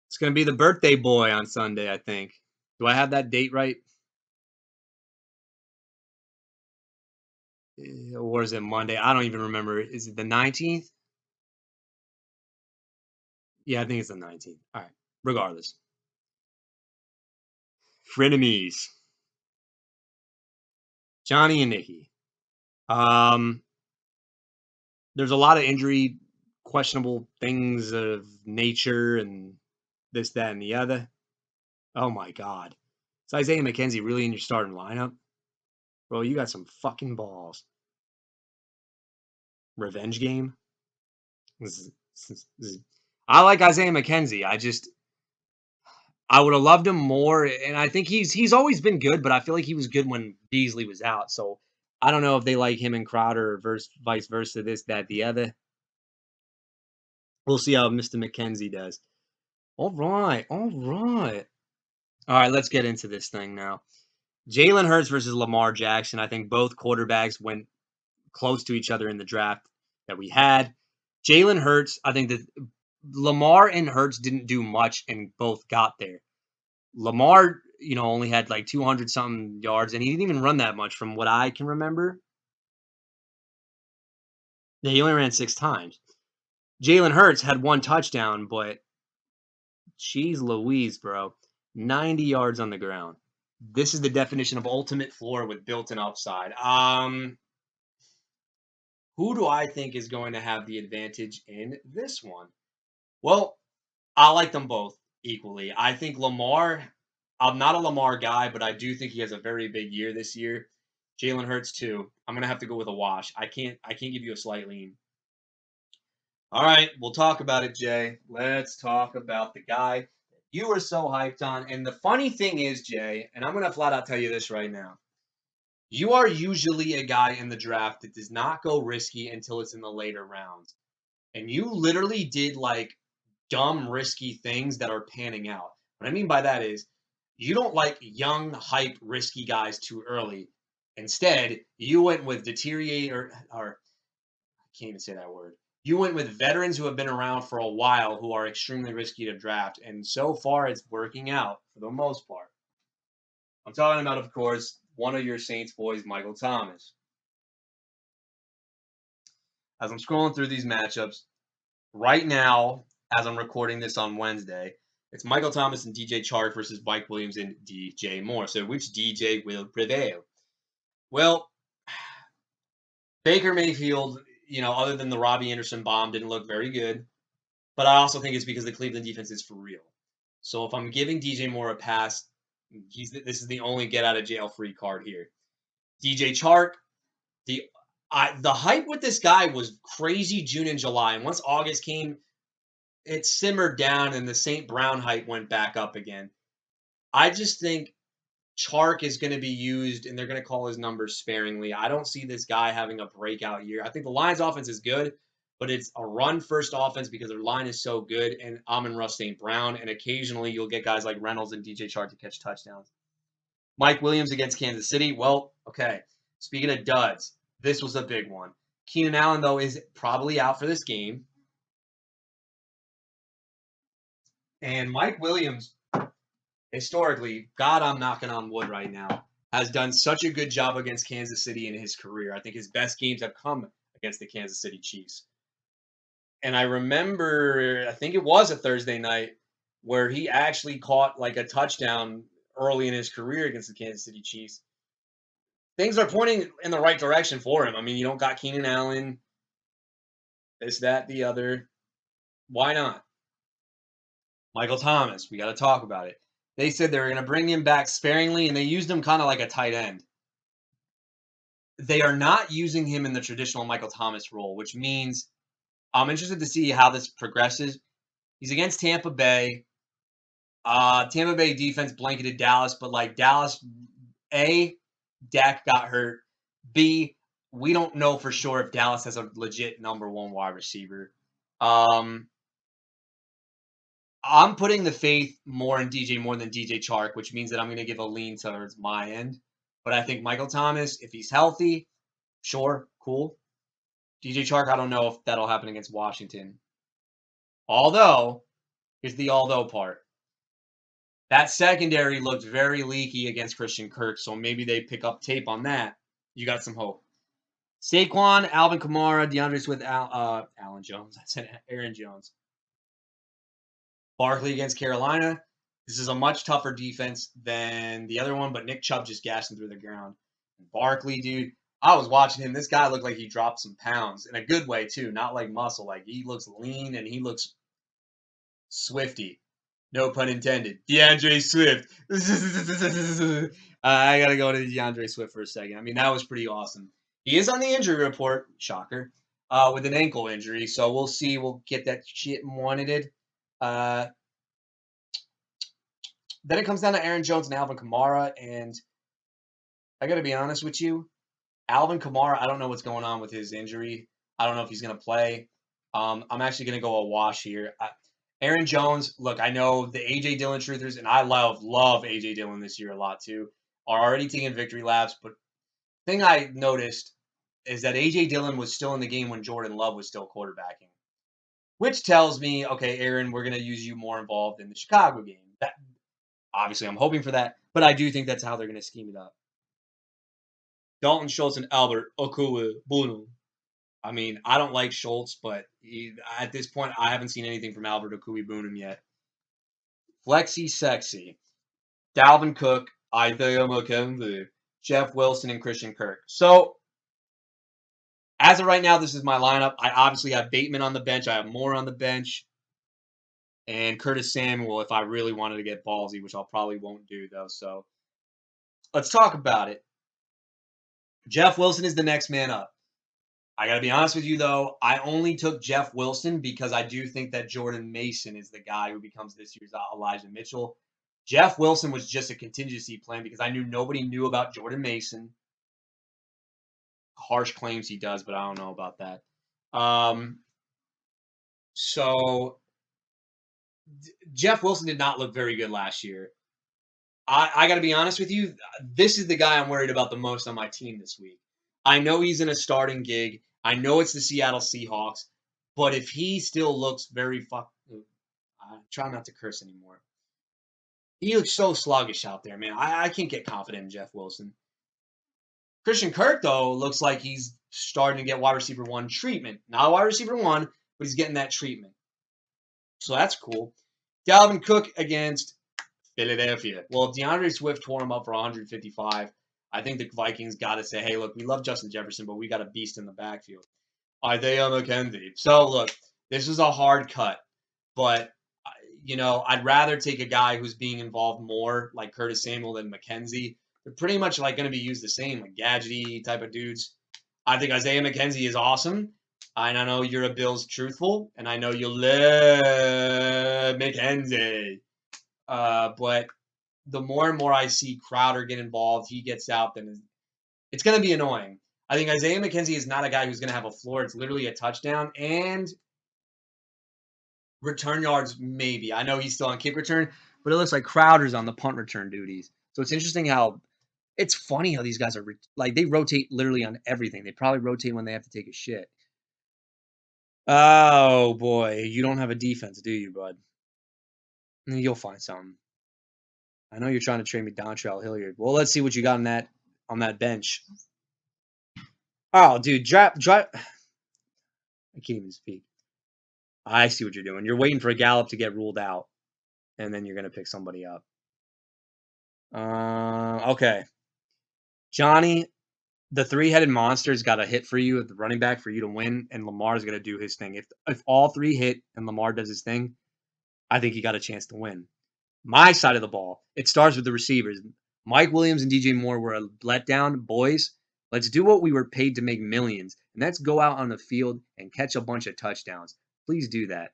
It's going to be the birthday boy on Sunday, I think. Do I have that date right? Or is it Monday? I don't even remember. Is it the 19th? Yeah, I think it's the 19th. All right. Regardless. Frenemies. Johnny and Nikki. Um, there's a lot of injury, questionable things of nature and this, that, and the other. Oh my God. Is Isaiah McKenzie really in your starting lineup? Bro, you got some fucking balls. Revenge game? I like Isaiah McKenzie. I would have loved him more, and I think he's always been good, but I feel like he was good when Beasley was out. So I don't know if they like him and Crowder or vice versa, this, that, the other. We'll see how Mr. McKenzie does. All right, all right. All right, let's get into this thing now. Jalen Hurts versus Lamar Jackson. I think both quarterbacks went close to each other in the draft that we had. Jalen Hurts, I think that Lamar and Hurts didn't do much and both got there. Lamar, only had like 200 something yards and he didn't even run that much from what I can remember. Yeah, he only ran 6 times. Jalen Hurts had 1 touchdown, but jeez Louise, bro. 90 yards on the ground. This is the definition of ultimate floor with built-in upside. Who do I think is going to have the advantage in this one? Well, I like them both equally. I think Lamar, I'm not a Lamar guy, but I do think he has a very big year this year. Jalen Hurts too. I'm gonna have to go with a wash. I can't give you a slight lean. All right, we'll talk about it, Jay. Let's talk about the guy you were so hyped on. And the funny thing is, Jay, and I'm gonna flat out tell you this right now. You are usually a guy in the draft that does not go risky until it's in the later rounds. And you literally did like dumb, risky things that are panning out. What I mean by that is you don't like young, hype, risky guys too early. Instead, you went with deteriorate or I can't even say that word. You went with veterans who have been around for a while who are extremely risky to draft. And so far, it's working out for the most part. I'm talking about, of course, one of your Saints boys, Michael Thomas. As I'm scrolling through these matchups, right now, as I'm recording this on Wednesday, it's Michael Thomas and DJ Chark versus Mike Williams and DJ Moore. So which DJ will prevail? Well, Baker Mayfield, other than the Robbie Anderson bomb, didn't look very good. But I also think it's because the Cleveland defense is for real. So if I'm giving DJ Moore a pass, this is the only get out of jail free card here. DJ Chark, the hype with this guy was crazy June and July, and once August came, it simmered down, and the St. Brown hype went back up again. I just think Chark is going to be used, and they're going to call his numbers sparingly. I don't see this guy having a breakout year. I think the Lions' offense is good, but it's a run-first offense because their line is so good, and Amon-Ra St. Brown, and occasionally you'll get guys like Reynolds and DJ Chark to catch touchdowns. Mike Williams against Kansas City. Well, okay. Speaking of duds, this was a big one. Keenan Allen, though, is probably out for this game. And Mike Williams, historically, God, I'm knocking on wood right now, has done such a good job against Kansas City in his career. I think his best games have come against the Kansas City Chiefs. And I remember, I think it was a Thursday night, where he actually caught like a touchdown early in his career against the Kansas City Chiefs. Things are pointing in the right direction for him. I mean, you don't got Keenan Allen, this, that, the other. Why not? Michael Thomas, we got to talk about it. They said they were going to bring him back sparingly, and they used him kind of like a tight end. They are not using him in the traditional Michael Thomas role, which means I'm interested to see how this progresses. He's against Tampa Bay. Tampa Bay defense blanketed Dallas, but like Dallas, A, Dak got hurt. B, we don't know for sure if Dallas has a legit number one wide receiver. I'm putting the faith more in DJ Moore than DJ Chark, which means that I'm going to give a lean towards my end. But I think Michael Thomas, if he's healthy, sure, cool. DJ Chark, I don't know if that'll happen against Washington. Although, here's the although part. That secondary looked very leaky against Christian Kirk, so maybe they pick up tape on that. You got some hope. Saquon, Alvin Kamara, DeAndre Swift, Allen Jones. I said Aaron Jones. Barkley against Carolina. This is a much tougher defense than the other one, but Nick Chubb just gassed him through the ground. Barkley, dude, I was watching him. This guy looked like he dropped some pounds in a good way, too. Not like muscle. Like, he looks lean and he looks swifty. No pun intended. DeAndre Swift. I got to go to DeAndre Swift for a second. I mean, that was pretty awesome. He is on the injury report, shocker, with an ankle injury. So we'll see. We'll get that shit monitored. Then it comes down to Aaron Jones and Alvin Kamara. And I got to be honest with you. Alvin Kamara, I don't know what's going on with his injury. I don't know if he's going to play. I'm actually going to go a wash here. Aaron Jones, look, I know the A.J. Dillon truthers, and I love A.J. Dillon this year a lot too, are already taking victory laps. But the thing I noticed is that A.J. Dillon was still in the game when Jordan Love was still quarterbacking, which tells me, okay, Aaron, we're going to use you more involved in the Chicago game. That, obviously, I'm hoping for that, but I do think that's how they're going to scheme it up. Dalton Schultz and Albert Okwuegbunam. I mean, I don't like Schultz, but at this point, I haven't seen anything from Albert Okwuegbunam yet. Flexi Sexy. Dalvin Cook, Isaiah McKenzie, Jeff Wilson, and Christian Kirk. So, as of right now, this is my lineup. I obviously have Bateman on the bench. I have Moore on the bench. And Curtis Samuel if I really wanted to get ballsy, which I probably won't do, though. So, let's talk about it. Jeff Wilson is the next man up. I got to be honest with you, though. I only took Jeff Wilson because I do think that Jordan Mason is the guy who becomes this year's Elijah Mitchell. Jeff Wilson was just a contingency plan because I knew nobody knew about Jordan Mason. harsh claims he does, but I don't know about that. So Jeff Wilson did not look very good last year. I got to be honest with you. This is the guy I'm worried about the most on my team this week. I know he's in a starting gig. I know it's the Seattle Seahawks, but if he still looks very I try not to curse anymore. He looks so sluggish out there, man. I can't get confident in Jeff Wilson. Christian Kirk, though, looks like he's starting to get wide receiver 1 treatment. Not wide receiver 1, but he's getting that treatment. So that's cool. Dalvin Cook against Philadelphia. Well, if DeAndre Swift tore him up for 155, I think the Vikings got to say, hey, look, we love Justin Jefferson, but we got a beast in the backfield. Isaiah McKenzie. So, look, this is a hard cut, but, I'd rather take a guy who's being involved more, like Curtis Samuel, than McKenzie. They're pretty much like going to be used the same, like gadgety type of dudes. I think Isaiah McKenzie is awesome. I know you're a Bills truthful, and I know you love McKenzie. But the more and more I see Crowder get involved, he gets out, then it's going to be annoying. I think Isaiah McKenzie is not a guy who's going to have a floor. It's literally a touchdown and return yards, maybe. I know he's still on kick return, but it looks like Crowder's on the punt return duties. So it's interesting how it's funny how these guys are like they rotate literally on everything. They probably rotate when they have to take a shit. Oh boy, you don't have a defense, do you, bud? You'll find something. I know you're trying to trade me Dontrell Hilliard. Well, let's see what you got on that bench. Oh, dude, drop. I can't even speak. I see what you're doing. You're waiting for Gallup to get ruled out, and then you're gonna pick somebody up. Okay, Johnny, the 3-headed monster's got a hit for you at the running back for you to win, and Lamar's gonna do his thing. If all 3 hit and Lamar does his thing, I think he got a chance to win. My side of the ball, it starts with the receivers. Mike Williams and DJ Moore were a letdown. Boys, let's do what we were paid to make millions, and let's go out on the field and catch a bunch of touchdowns. Please do that.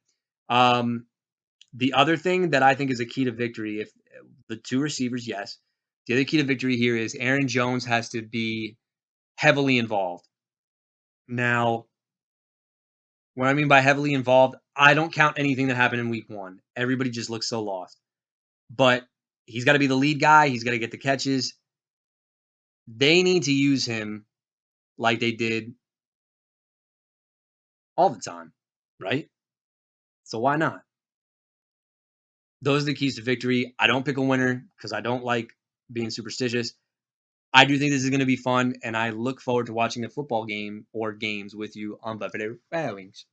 The other thing that I think is a key to victory, if the 2 receivers, yes. The other key to victory here is Aaron Jones has to be heavily involved. Now, what I mean by heavily involved, I don't count anything that happened in week 1. Everybody just looks so lost. But he's got to be the lead guy. He's got to get the catches. They need to use him like they did all the time, right? So why not? Those are the keys to victory. I don't pick a winner because I don't like being superstitious. I do think this is going to be fun, and I look forward to watching a football game or games with you on Buffalo Fairings.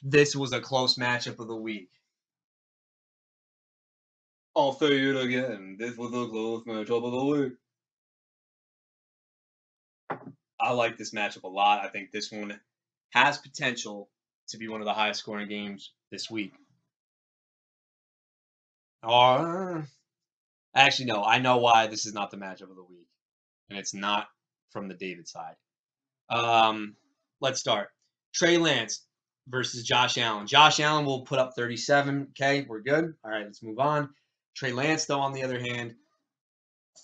This was a close matchup of the week. I'll say it again. This was a close matchup of the week. I like this matchup a lot. I think this one has potential to be one of the highest scoring games this week. Actually, no. I know why this is not the matchup of the week, and it's not from the David side. Let's start. Trey Lance versus Josh Allen. Josh Allen will put up 37. Okay, we're good. All right, let's move on. Trey Lance, though, on the other hand,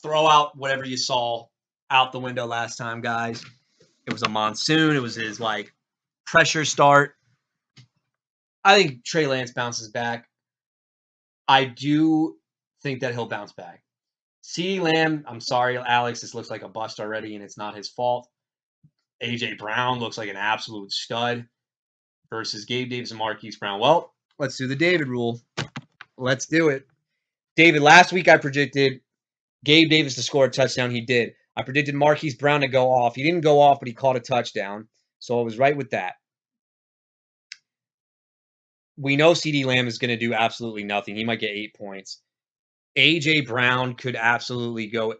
throw out whatever you saw out the window last time, guys. It was a monsoon. It was his pressure start. I think Trey Lance bounces back. I do think that he'll bounce back. CeeDee Lamb, I'm sorry, Alex, this looks like a bust already, and it's not his fault. A.J. Brown looks like an absolute stud versus Gabe Davis and Marquise Brown. Well, let's do the David rule. Let's do it. David, last week I predicted Gabe Davis to score a touchdown. He did. I predicted Marquise Brown to go off. He didn't go off, but he caught a touchdown. So I was right with that. We know CeeDee Lamb is going to do absolutely nothing. He might get 8 points. A.J. Brown could absolutely go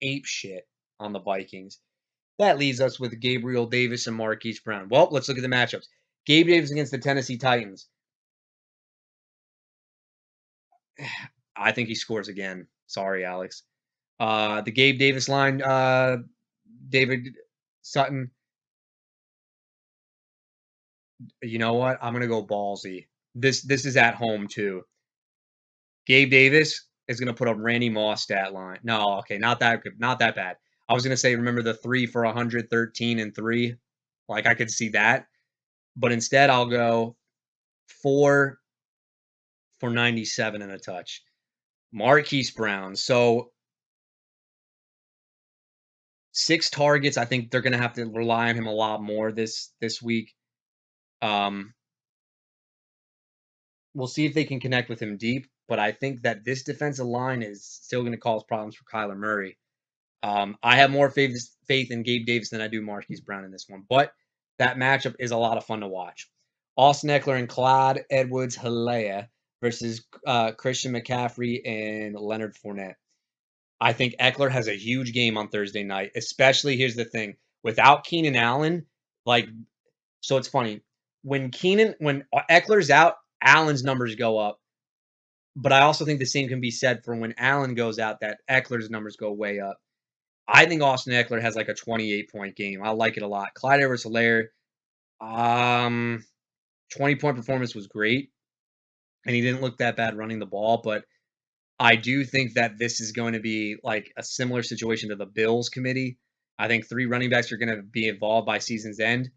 ape shit on the Vikings. That leaves us with Gabriel Davis and Marquise Brown. Well, let's look at the matchups. Gabe Davis against the Tennessee Titans. I think he scores again. Sorry, Alex. The Gabe Davis line, David Sutton. You know what? I'm gonna go ballsy. This is at home too. Gabe Davis is gonna put up Randy Moss stat line. No, okay, not that good, not that bad. I was gonna say, remember the 3 for 113 and 3? Like I could see that, but instead I'll go 4 for 97 and a touch. Marquise Brown. So 6 targets. I think they're going to have to rely on him a lot more this week. We'll see if they can connect with him deep, but I think that this defensive line is still going to cause problems for Kyler Murray. I have more faith in Gabe Davis than I do Marquise Brown in this one, but that matchup is a lot of fun to watch. Austin Eckler and Clyde Edwards-Helaire versus Christian McCaffrey and Leonard Fournette. I think Eckler has a huge game on Thursday night, especially, here's the thing, without Keenan Allen, so it's funny. When Eckler's out, Allen's numbers go up. But I also think the same can be said for when Allen goes out, that Eckler's numbers go way up. I think Austin Eckler has like a 28-point game. I like it a lot. Clyde Edwards-Helaire, 20-point performance was great. And he didn't look that bad running the ball, but I do think that this is going to be like a similar situation to the Bills committee. I think 3 running backs are going to be involved by season's end.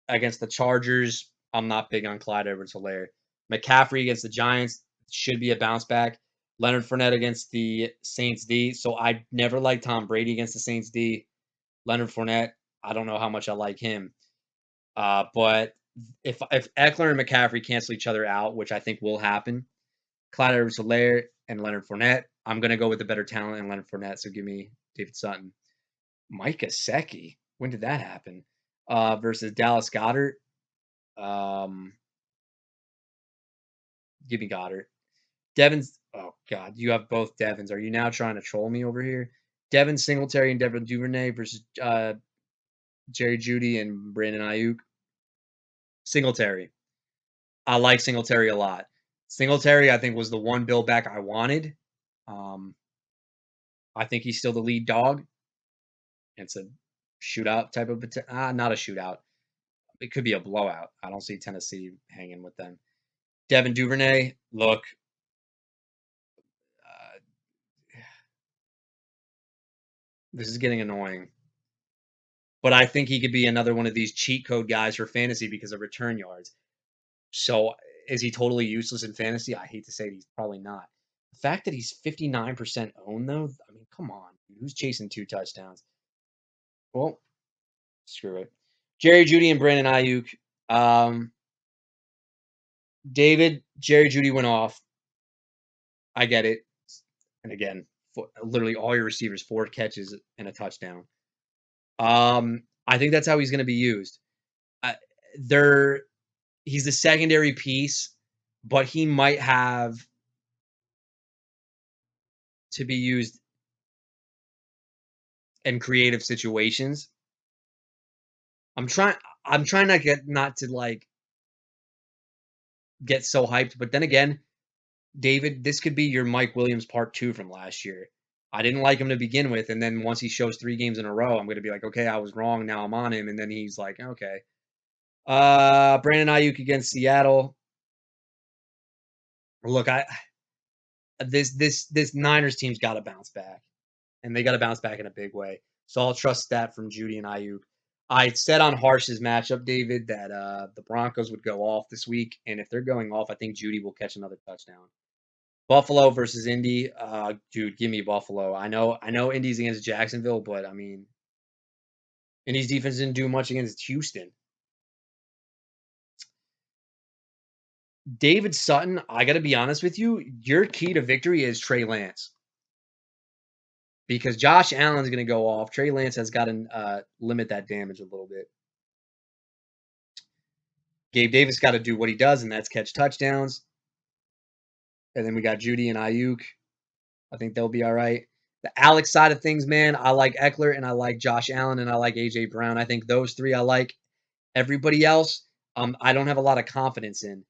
Against the Chargers, I'm not big on Clyde Edwards-Helaire. McCaffrey against the Giants should be a bounce back. Leonard Fournette against the Saints D. So I never liked Tom Brady against the Saints D. Leonard Fournette, I don't know how much I like him. But if Eckler and McCaffrey cancel each other out, which I think will happen, Clyde Edwards-Helaire and Leonard Fournette, I'm going to go with the better talent in Leonard Fournette. So give me David Sutton. Mike Gesicki. When did that happen? Versus Dallas Goedert. Give me Goddard. Devin's. Oh God, you have both Devins. Are you now trying to troll me over here? Devin Singletary and Devin Duvernay versus Jerry Jeudy and Brandon Ayuk. Singletary. I like Singletary a lot. Singletary, I think, was the one build back I wanted. I think he's still the lead dog. It's a shootout type of not a shootout. It could be a blowout. I don't see Tennessee hanging with them. Devin Duvernay, look. This is getting annoying. But I think he could be another one of these cheat code guys for fantasy because of return yards. So is he totally useless in fantasy? I hate to say it, he's probably not. The fact that he's 59% owned, though, I mean, come on. Who's chasing 2 touchdowns? Well, screw it. Jerry Jeudy and Brandon Ayuk. David, Jerry Jeudy went off. I get it. And again, literally all your receivers, 4 catches and a touchdown. I think that's how he's going to be used. He's the secondary piece, but he might have to be used and creative situations. I'm trying not to like get so hyped, but then again, David, this could be your Mike Williams part 2 from last year. I didn't like him to begin with, and then once he shows 3 games in a row, I'm gonna be like, okay, I was wrong. Now I'm on him, and then he's like, okay. Brandon Ayuk against Seattle. Look, this Niners team's got to bounce back, and they got to bounce back in a big way. So I'll trust that from Judy and Ayuk. I said on Harsh's matchup, David, that the Broncos would go off this week, and if they're going off, I think Judy will catch another touchdown. Buffalo versus Indy, dude, give me Buffalo. I know Indy's against Jacksonville, but I mean, Indy's defense didn't do much against Houston. David Sutton, I got to be honest with you, your key to victory is Trey Lance. Because Josh Allen's going to go off. Trey Lance has got to limit that damage a little bit. Gabe Davis got to do what he does, and that's catch touchdowns. And then we got Judy and Ayuk. I think they'll be all right. The Alex side of things, man, I like Eckler, and I like Josh Allen, and I like A.J. Brown. I think those 3 I like. Everybody else, I don't have a lot of confidence in.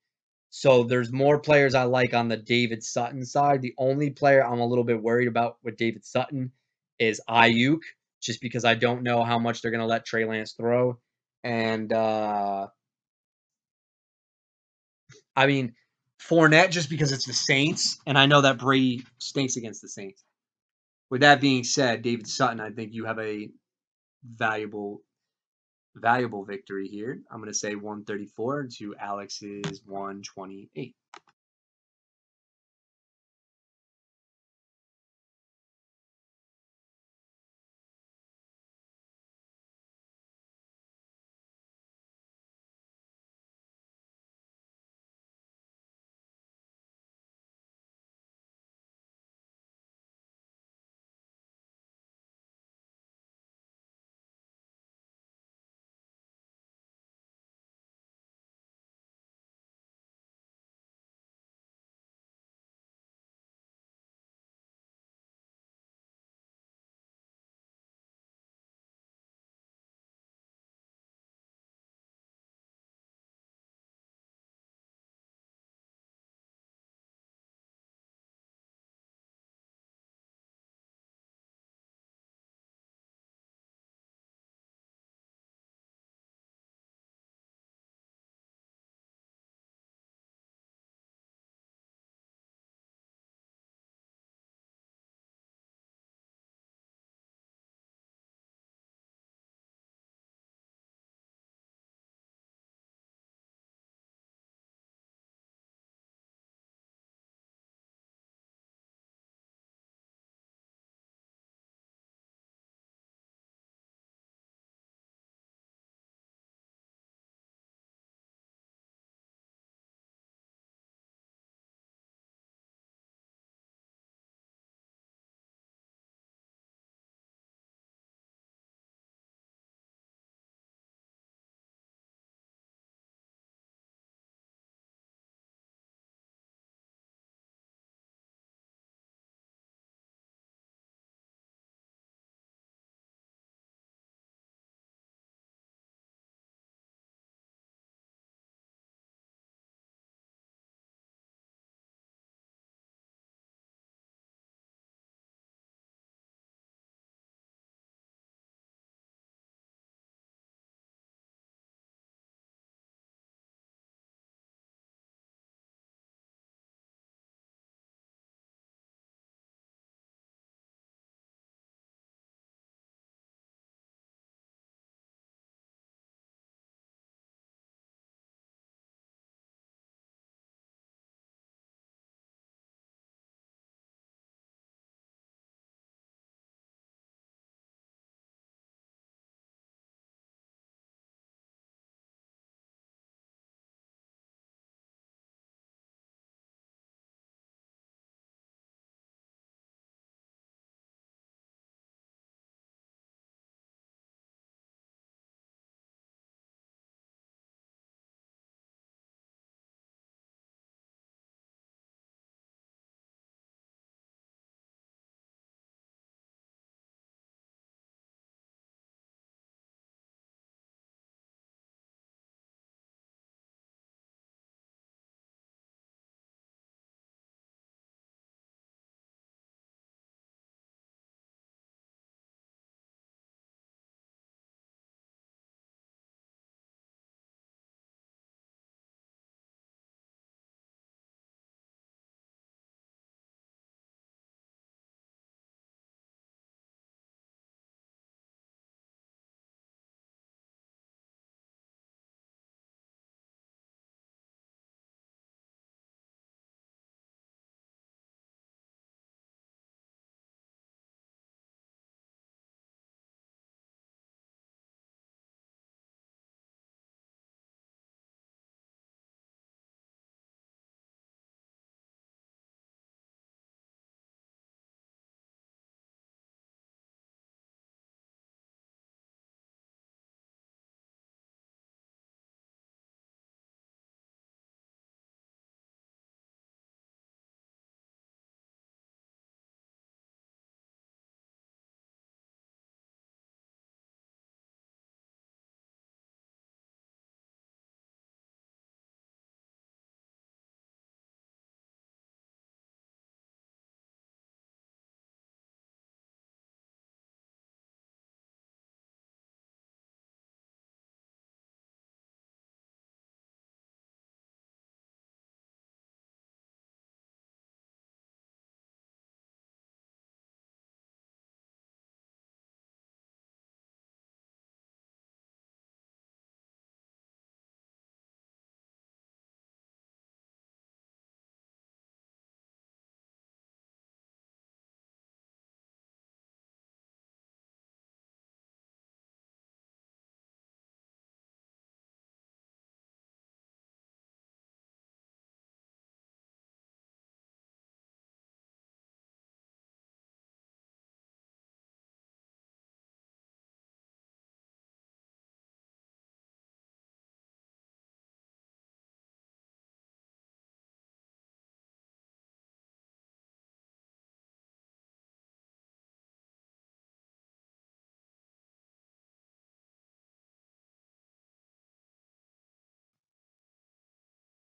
So there's more players I like on the David Sutton side. The only player I'm a little bit worried about with David Sutton is Ayuk, just because I don't know how much they're going to let Trey Lance throw. And, I mean, Fournette, just because it's the Saints, and I know that Brady stinks against the Saints. With that being said, David Sutton, I think you have a valuable victory here. I'm going to say 134 to Alex's 128.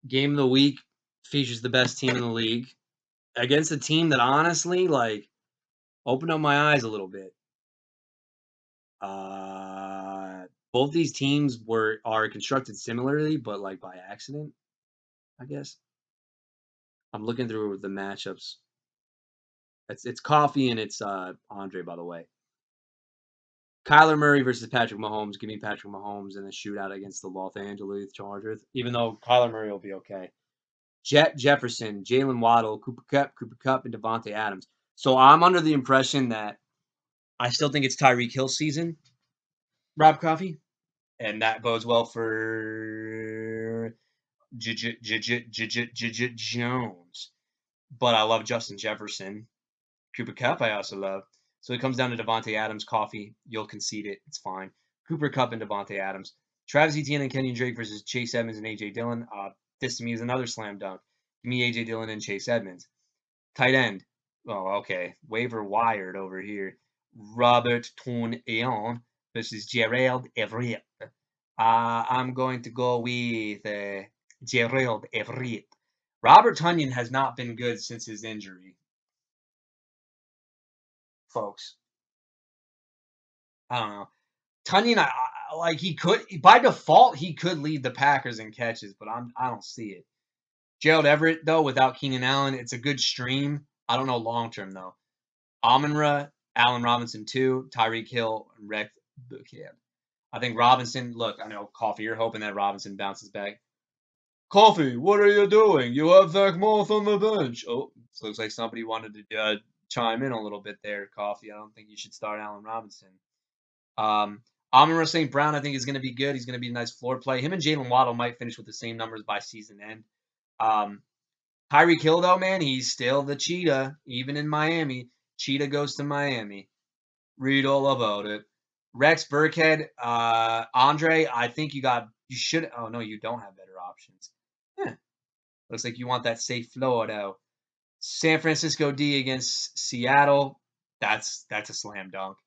Game of the week features the best team in the league against a team that honestly, like, opened up my eyes a little bit. Both these teams are constructed similarly, but like by accident, I guess. I'm looking through the matchups. It's Coffey and it's Andre, by the way. Kyler Murray versus Patrick Mahomes. Give me Patrick Mahomes in a shootout against the Los Angeles Chargers, even though Kyler Murray will be okay. Jefferson, Jalen Waddle, Cooper Kupp, and Devontae Adams. So I'm under the impression that I still think it's Tyreek Hill season, Rob Coffey, and that bodes well for Jones. But I love Justin Jefferson. Cooper Kupp I also love. So it comes down to Devontae Adams, Coffey. You'll concede it. It's fine. Cooper Kupp and Devontae Adams. Travis Etienne and Kenyon Drake versus Chase Edmonds and A.J. Dillon. This to me is another slam dunk. Give me A.J. Dillon and Chase Edmonds. Tight end. Oh, okay. Waiver wired over here. Robert Tonyan versus Gerald Everett. I'm going to go with Gerald Everett. Robert Tonyan has not been good since his injury, folks. I don't know. Tonyan, like he could by default he could lead the Packers in catches, but I don't see it. Gerald Everett though, without Keenan Allen, it's a good stream. I don't know long term though. Amon-Ra, Allen Robinson 2, Tyreek Hill, and Rex Burkhead. I think Robinson. Look, I know Coffey. You're hoping that Robinson bounces back. Coffey, what are you doing? You have Zach Moss on the bench. Oh, looks like somebody wanted to chime in a little bit there, Coffey. I don't think you should start Allen Robinson. Amon-Ra St. Brown, I think, is going to be good. He's going to be a nice floor play. Him and Jalen Waddle might finish with the same numbers by season end. Tyreek Hill, though, man, he's still the cheetah, even in Miami. Cheetah goes to Miami. Read all about it. Rex Burkhead, Andre, I think you should. Oh, no, you don't have better options. Looks like you want that safe Florida. San Francisco D against Seattle. That's a slam dunk.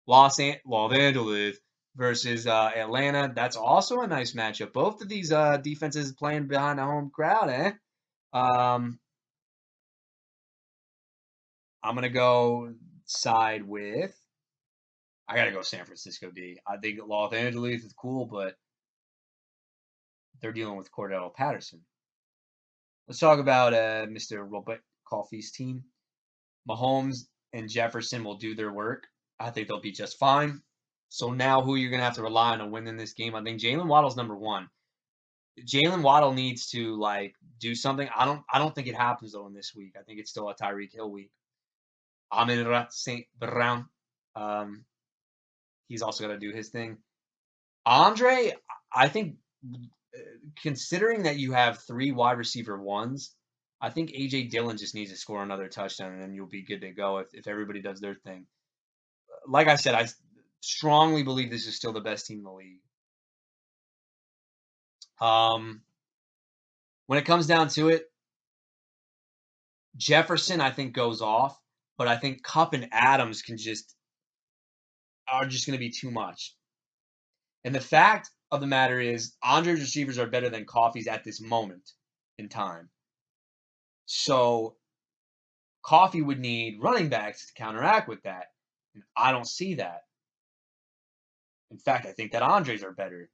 Los Angeles versus Atlanta. That's also a nice matchup. Both of these defenses playing behind a home crowd, eh? I'm gonna go side with. I gotta go San Francisco D. I think Los Angeles is cool, but they're dealing with Cordell Patterson. Let's talk about Mr. Robert Coffey's team. Mahomes and Jefferson will do their work. I think they'll be just fine. So now who you're going to have to rely on to win in this game? I think Jalen Waddle's number one. Jalen Waddle needs to like do something. I don't think it happens though in this week. I think it's still a Tyreek Hill week. Amon-Ra St. Brown. He's also got to do his thing. Andre, I think considering that you have 3 wide receiver ones, I think A.J. Dillon just needs to score another touchdown, and then you'll be good to go if everybody does their thing. Like I said, I strongly believe this is still the best team in the league. When it comes down to it, Jefferson, I think, goes off, but I think Kupp and Adams are just going to be too much. And the fact of the matter is, Andre's receivers are better than Coffey's at this moment in time. So Coffey would need running backs to counteract with that. And I don't see that. In fact, I think that Andre's are better.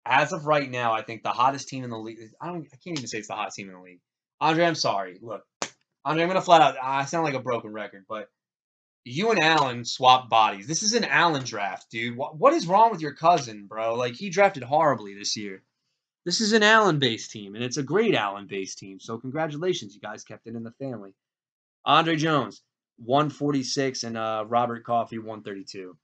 As of right now, I think the hottest team in the league. I can't even say it's the hottest team in the league. Andre, I'm sorry. Look, Andre, I'm gonna flat out. I sound like a broken record, but you and Allen swapped bodies. This is an Allen draft, dude. What is wrong with your cousin, bro? Like he drafted horribly this year. This is an Allen-based team, and it's a great Allen-based team. So congratulations, you guys kept it in the family. Andre Jones, 146, and Robert Coffey, 132.